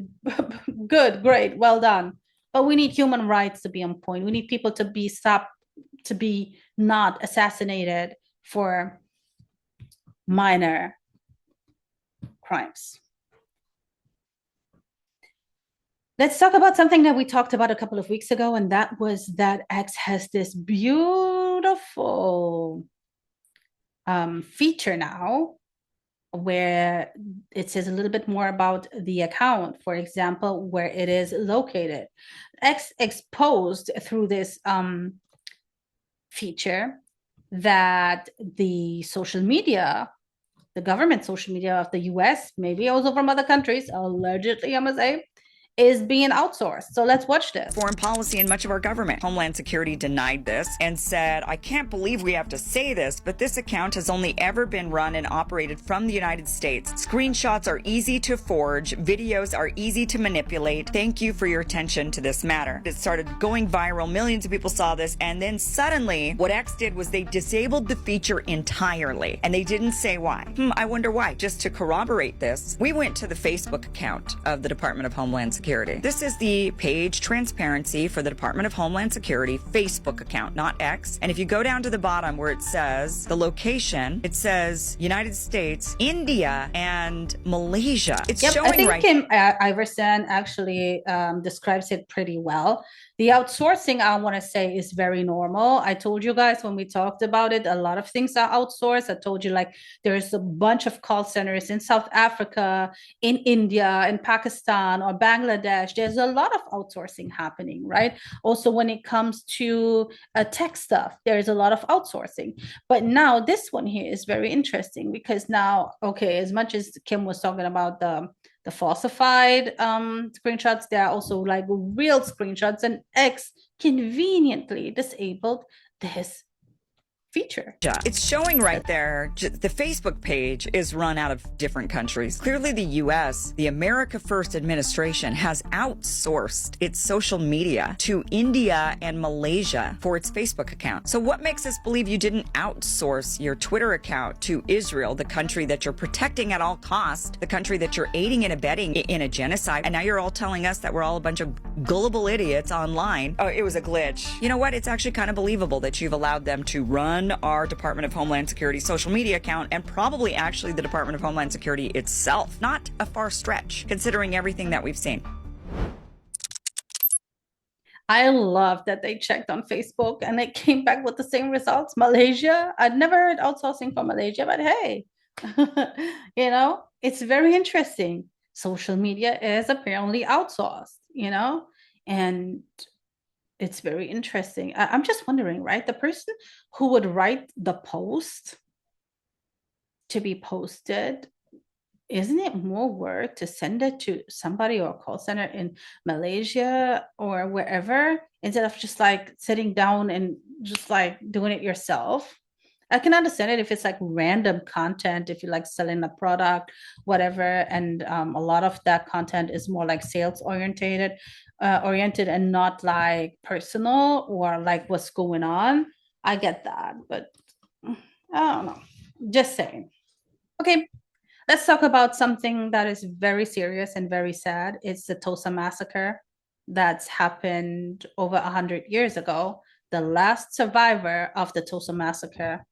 Good, great, well done. But we need human rights to be on point. We need people to be stopped, to be not assassinated for minor crimes. Let's talk about something that we talked about a couple of weeks ago, and that was that X has this beautiful feature now where it says a little bit more about the account, for example, where it is located. X exposed through this feature that the social media, the government social media of the US, maybe also from other countries, allegedly, I must say, is being outsourced. So let's watch this. Foreign policy in much of our government. Homeland Security denied this and said, I can't believe we have to say this, but this account has only ever been run and operated from the United States. Screenshots are easy to forge. Videos are easy to manipulate. Thank you for your attention to this matter. It started going viral. Millions of people saw this. And then suddenly what X did was they disabled the feature entirely. And they didn't say why. I wonder why. Just to corroborate this, we went to the Facebook account of the Department of Homeland Security. This is the page transparency for the Department of Homeland Security Facebook account, not X. And if you go down to the bottom where it says the location, it says United States, India, and Malaysia. It's showing I think right. Kim Iverson actually describes it pretty well. The outsourcing, I want to say, is very normal. I told you guys when we talked about it, a lot of things are outsourced. I told you, like, there's a bunch of call centers in South Africa, in India, in Pakistan, or Bangladesh. There's a lot of outsourcing happening, right? Also, when it comes to tech stuff, there's a lot of outsourcing. But now this one here is very interesting because now, okay, as much as Kim was talking about the falsified screenshots, there are also like real screenshots, and X conveniently disabled this feature. It's showing right there. The Facebook page is run out of different countries. Clearly the US, the America First administration, has outsourced its social media to India and Malaysia for its Facebook account. So what makes us believe you didn't outsource your Twitter account to Israel, the country that you're protecting at all costs, the country that you're aiding and abetting in a genocide, and now you're all telling us that we're all a bunch of gullible idiots online? Oh, it was a glitch. You know what? It's actually kind of believable that you've allowed them to run our Department of Homeland Security social media account, and probably actually the Department of Homeland Security itself. Not a far stretch, considering everything that we've seen. I love that they checked on Facebook and they came back with the same results. Malaysia, I'd never heard outsourcing from Malaysia, but hey, it's very interesting. Social media is apparently outsourced, and it's very interesting. I'm just wondering, right? The person who would write the post to be posted, isn't it more work to send it to somebody or a call center in Malaysia or wherever instead of just like sitting down and just like doing it yourself? I can understand it if it's like random content, if you're like selling a product, whatever, and a lot of that content is more like sales oriented and not like personal or like what's going on. I get that, but I don't know. Just saying. Okay, let's talk about something that is very serious and very sad. It's the Tulsa massacre that's happened over 100 years ago. the last survivor of the Tulsa massacre,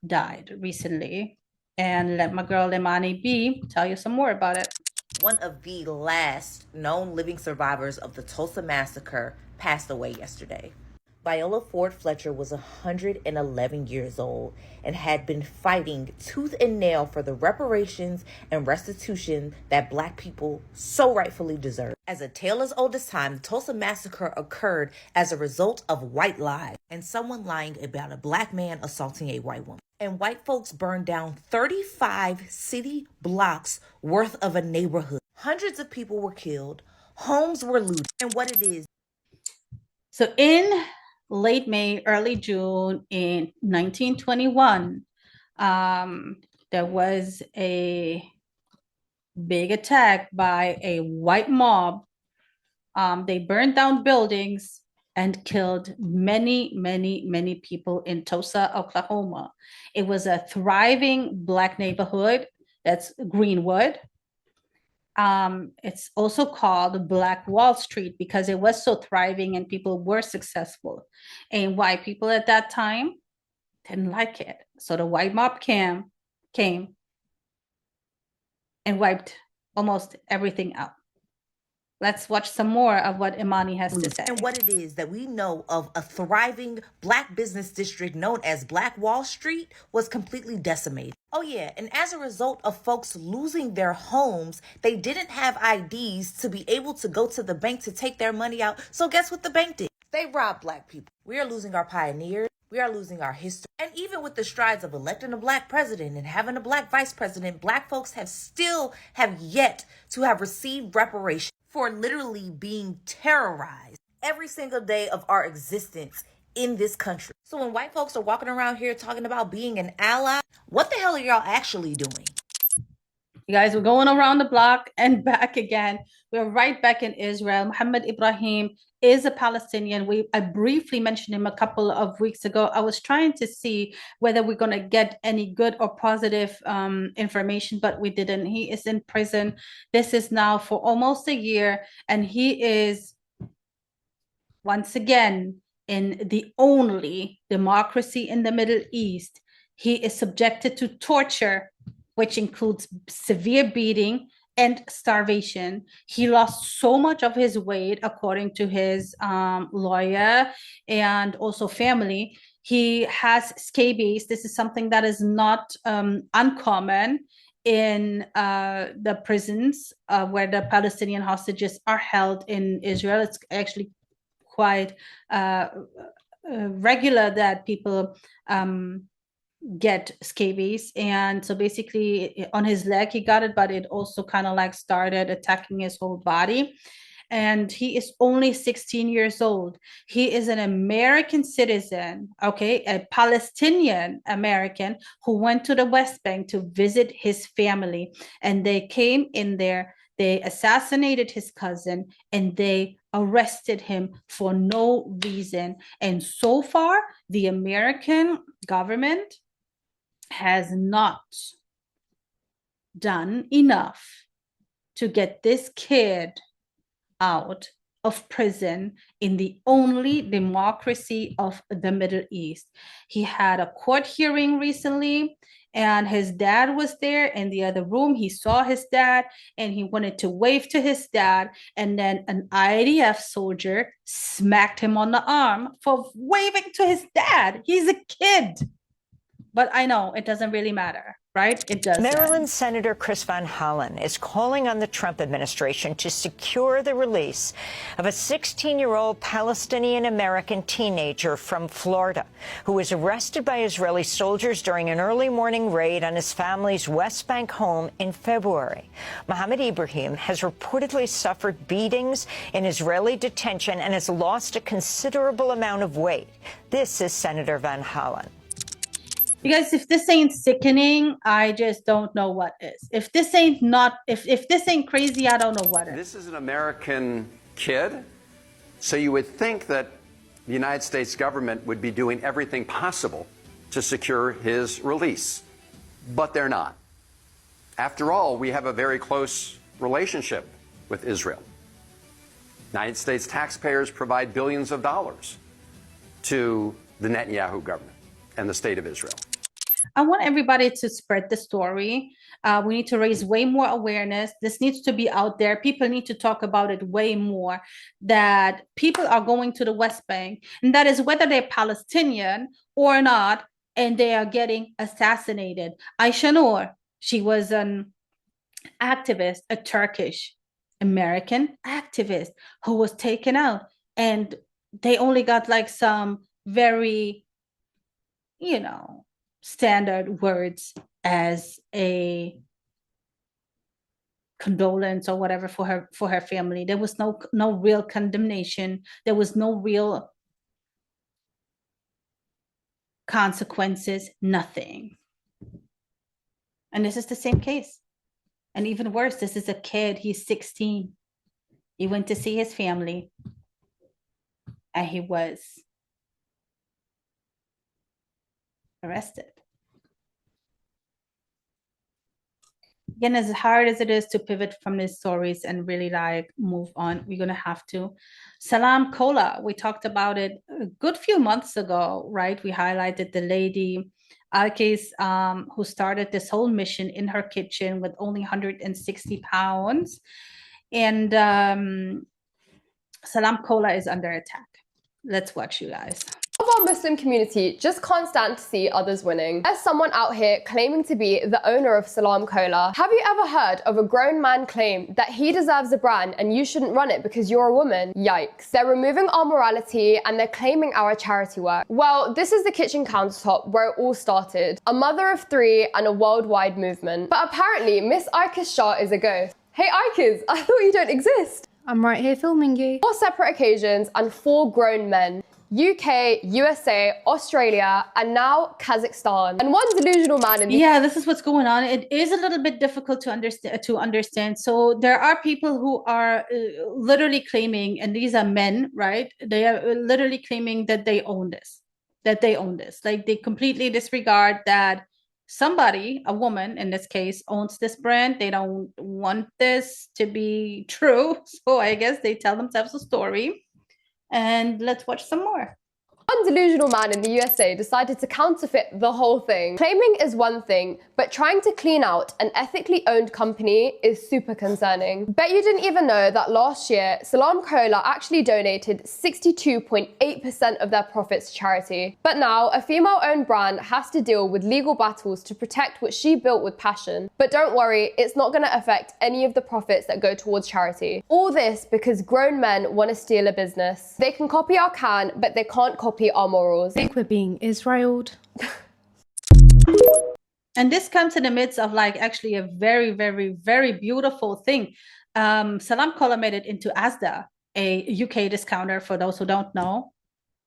died recently. And let my girl Imani B tell you some more about it. One of the last known living survivors of the Tulsa massacre passed away yesterday. Viola Ford Fletcher was 111 years old and had been fighting tooth and nail for the reparations and restitution that Black people so rightfully deserve. As a tale as old as time, the Tulsa massacre occurred as a result of white lies and someone lying about a Black man assaulting a white woman. And white folks burned down 35 city blocks worth of a neighborhood. Hundreds of people were killed, homes were looted, and what it is. So in late May, early June in 1921, there was a big attack by a white mob. They burned down buildings and killed many, many, many people in Tulsa, Oklahoma. It was a thriving Black neighborhood. That's Greenwood. It's also called Black Wall Street because it was so thriving and people were successful. And white people at that time didn't like it. So the white mob came and wiped almost everything out. Let's watch some more of what Imani has to say. And what it is that we know of a thriving Black business district known as Black Wall Street was completely decimated. Oh yeah, and as a result of folks losing their homes, they didn't have IDs to be able to go to the bank to take their money out. So guess what the bank did? They robbed Black people. We are losing our pioneers. We are losing our history. And even with the strides of electing a Black president and having a Black vice president, Black folks have yet to have received reparations for literally being terrorized every single day of our existence in this country. So when white folks are walking around here talking about being an ally, what the hell are y'all actually doing? You guys, we're going around the block and back again. We're right back in Israel. Mohammed Ibrahim is a Palestinian. I briefly mentioned him a couple of weeks ago. I was trying to see whether we're going to get any good or positive information, but we didn't. He is in prison. This is now for almost a year, and he is, once again, in the only democracy in the Middle East. He is subjected to torture, which includes severe beating and starvation. He lost so much of his weight, according to his lawyer and also family. He has scabies. This is something that is not uncommon in the prisons where the Palestinian hostages are held in Israel. It's actually quite regular that people get scabies. And so basically on his leg he got it, but it also kind of like started attacking his whole body. And he is only 16 years old. He is an American citizen, okay, a Palestinian American who went to the West Bank to visit his family. And they came in there, they assassinated his cousin, and they arrested him for no reason. And so far, the American government has not done enough to get this kid out of prison in the only democracy of the Middle East. He had a court hearing recently, and his dad was there in the other room. He saw his dad and he wanted to wave to his dad, and then an IDF soldier smacked him on the arm for waving to his dad. He's a kid. But I know it doesn't really matter, right? It does. Maryland Senator Chris Van Hollen is calling on the Trump administration to secure the release of a 16-year-old Palestinian-American teenager from Florida who was arrested by Israeli soldiers during an early morning raid on his family's West Bank home in February. Mohammed Ibrahim has reportedly suffered beatings in Israeli detention and has lost a considerable amount of weight. This is Senator Van Hollen. You guys, if this ain't sickening, I just don't know what is. If this ain't if this ain't crazy, I don't know what is. This is an American kid, so you would think that the United States government would be doing everything possible to secure his release, but they're not. After all, we have a very close relationship with Israel. United States taxpayers provide billions of dollars to the Netanyahu government and the state of Israel. I want everybody to spread the story. We need to raise way more awareness. This needs to be out there. People need to talk about it way more, that people are going to the West Bank, and that is whether they're Palestinian or not, and they are getting assassinated. Aisha Noor, she was an activist, a Turkish American activist who was taken out, and they only got like some very, standard words as a condolence or whatever for her family. There was no real condemnation. There was no real consequences, nothing. And this is the same case. And even worse, this is a kid. He's 16. He went to see his family, and he was arrested. Again, as hard as it is to pivot from these stories and really move on, we're gonna have to. Salaam Kola, we talked about it a good few months ago, right? We highlighted the lady, Alkes, who started this whole mission in her kitchen with only 160 pounds. And Salaam Kola is under attack. Let's watch, you guys. Of our Muslim community just can't stand to see others winning. As someone out here claiming to be the owner of Salaam Kola, have you ever heard of a grown man claim that he deserves a brand and you shouldn't run it because you're a woman? Yikes. They're removing our morality and they're claiming our charity work. Well, this is the kitchen countertop where it all started. A mother of 3 and a worldwide movement. But apparently, Miss Ikes Shah is a ghost. Hey Ikes, I thought you don't exist. I'm right here filming you. 4 separate occasions and 4 grown men. UK, USA, Australia, and now Kazakhstan. And one delusional man in the— Yeah, this is what's going on. It is a little bit difficult to understand. So there are people who are literally claiming, and these are men, right? They are literally claiming that they own this, Like they completely disregard that somebody, a woman in this case, owns this brand. They don't want this to be true. So I guess they tell themselves a story. And let's watch some more. One delusional man in the USA decided to counterfeit the whole thing. Claiming is one thing, but trying to clean out an ethically owned company is super concerning. Bet you didn't even know that last year, Salaam Kola actually donated 62.8% of their profits to charity. But now, a female-owned brand has to deal with legal battles to protect what she built with passion. But don't worry, it's not going to affect any of the profits that go towards charity. All this because grown men want to steal a business. They can copy our can, but they can't copy our morals. I think we're being Israeled. And this comes in the midst of actually a very, very, very beautiful thing. Salaam Kola made it into Asda, a UK discounter for those who don't know.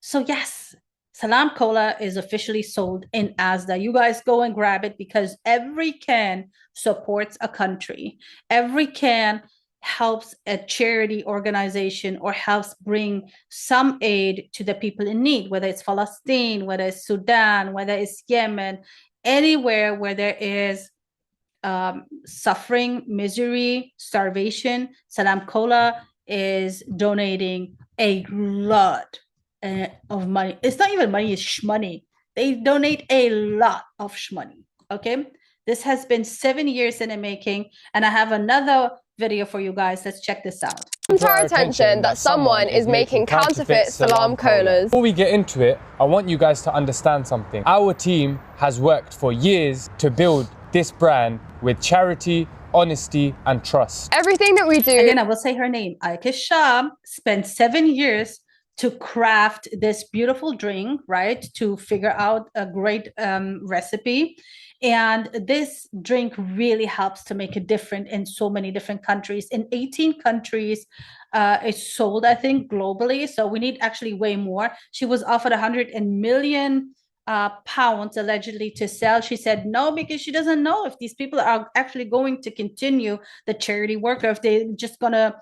So yes, Salaam Kola is officially sold in Asda. You guys go and grab it because every can supports a country. Every can helps a charity organization or helps bring some aid to the people in need, whether it's Palestine, whether it's Sudan, whether it's Yemen, anywhere where there is suffering, misery, starvation. Salaam Kola is donating a lot of money. It's not even money, it's shmoney. They donate a lot of shmoney, okay? This has been 7 years in the making, and I have another video for you guys. Let's check this out. To our attention that someone is making counterfeit Salaam Kolas. Before we get into it, I want you guys to understand something. Our team has worked for years to build this brand with charity, honesty, and trust. Everything that we do— Again, I will say her name. Ikes Shah spent 7 years to craft this beautiful drink, right? To figure out a great recipe. And this drink really helps to make a difference in so many different countries. In 18 countries, it's sold, I think, globally. So we need actually way more. She was offered 100 million pounds allegedly to sell. She said no, because she doesn't know if these people are actually going to continue the charity work or if they're just gonna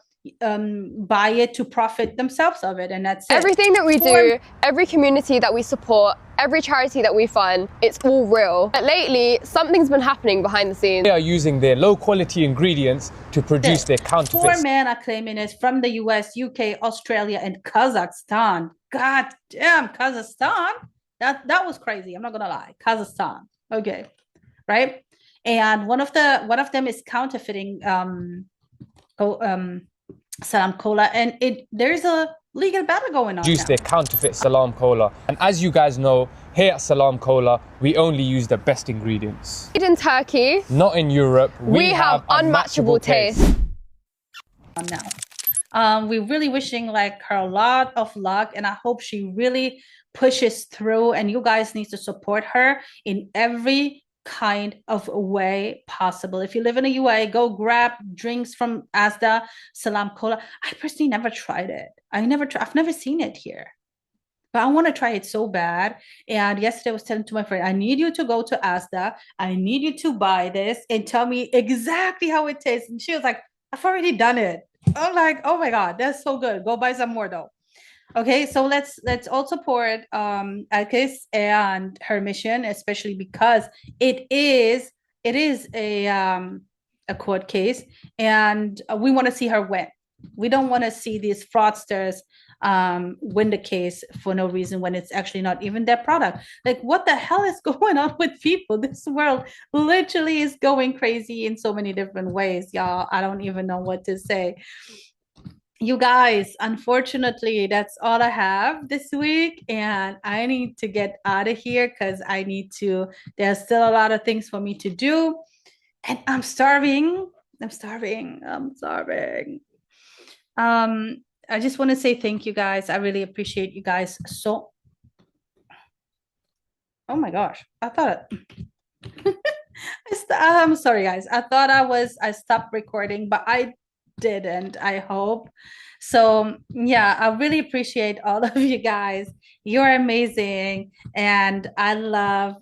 buy it to profit themselves of it, and that's it. Everything that we do, every community that we support, every charity that we fund, it's all real. But lately, something's been happening behind the scenes. They are using their low quality ingredients to produce their counterfeits. 4 men are claiming it's from the US, UK, Australia, and Kazakhstan. God damn, Kazakhstan. That was crazy. I'm not gonna lie. Kazakhstan. Okay. Right? And one of them is counterfeiting Salaam Kola, and there's a legal battle going on. They counterfeit Salaam Kola. And as you guys know, here at Salaam Kola, we only use the best ingredients. Made in Turkey. Not in Europe. We have unmatchable taste. Now, we're really wishing like her a lot of luck, and I hope she really pushes through, and you guys need to support her in every kind of way possible. If you live in the UAE, go grab drinks from Asda, Salaam Kola. I personally never tried it. I've never seen it here, but I want to try it so bad. And yesterday I was telling to my friend, I need you to go to Asda. I need you to buy this and tell me exactly how it tastes. And she was like, I've already done it. I'm like, oh my God, that's so good. Go buy some more though. Okay, so let's all support Alkis and her mission, especially because it is a court case, and we want to see her win. We don't want to see these fraudsters win the case for no reason when it's actually not even their product. Like, what the hell is going on with people? This world literally is going crazy in so many different ways, y'all. I don't even know what to say. You guys, unfortunately, that's all I have this week, and I need to get out of here because there's still a lot of things for me to do, and I'm starving. I just want to say thank you guys. I really appreciate you guys so. Oh my gosh, I thought I'm sorry guys. I thought I stopped recording, but I didn't, I hope. So yeah, I really appreciate all of you guys. You're amazing, and I love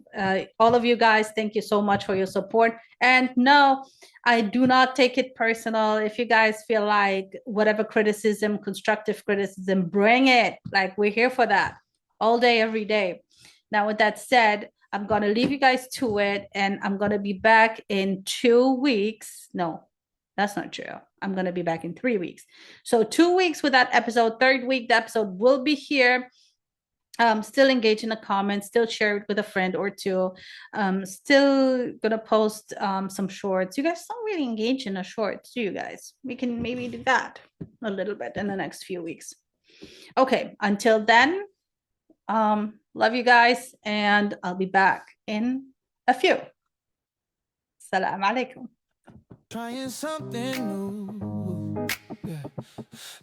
all of you guys. Thank you so much for your support. And no, I do not take it personal. If you guys feel like whatever criticism, constructive criticism, bring it. Like, we're here for that all day, every day. Now, with that said, I'm gonna leave you guys to it, and I'm gonna be back in 2 weeks. No, that's not true. I'm going to be back in 3 weeks. So 2 weeks with that episode. Third week, the episode will be here. Still engage in the comments. Still share it with a friend or two. Still going to post some shorts. You guys don't really engage in the shorts, do you guys? We can maybe do that a little bit in the next few weeks. Okay, until then, love you guys, and I'll be back in a few. Salaam alaikum. Trying something new. Yeah.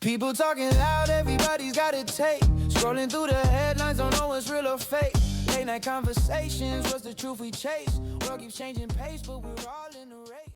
People talking loud, everybody's got a take. Scrolling through the headlines, don't know what's real or fake. Late night conversations, what's the truth we chase? World keeps changing pace, but we're all in the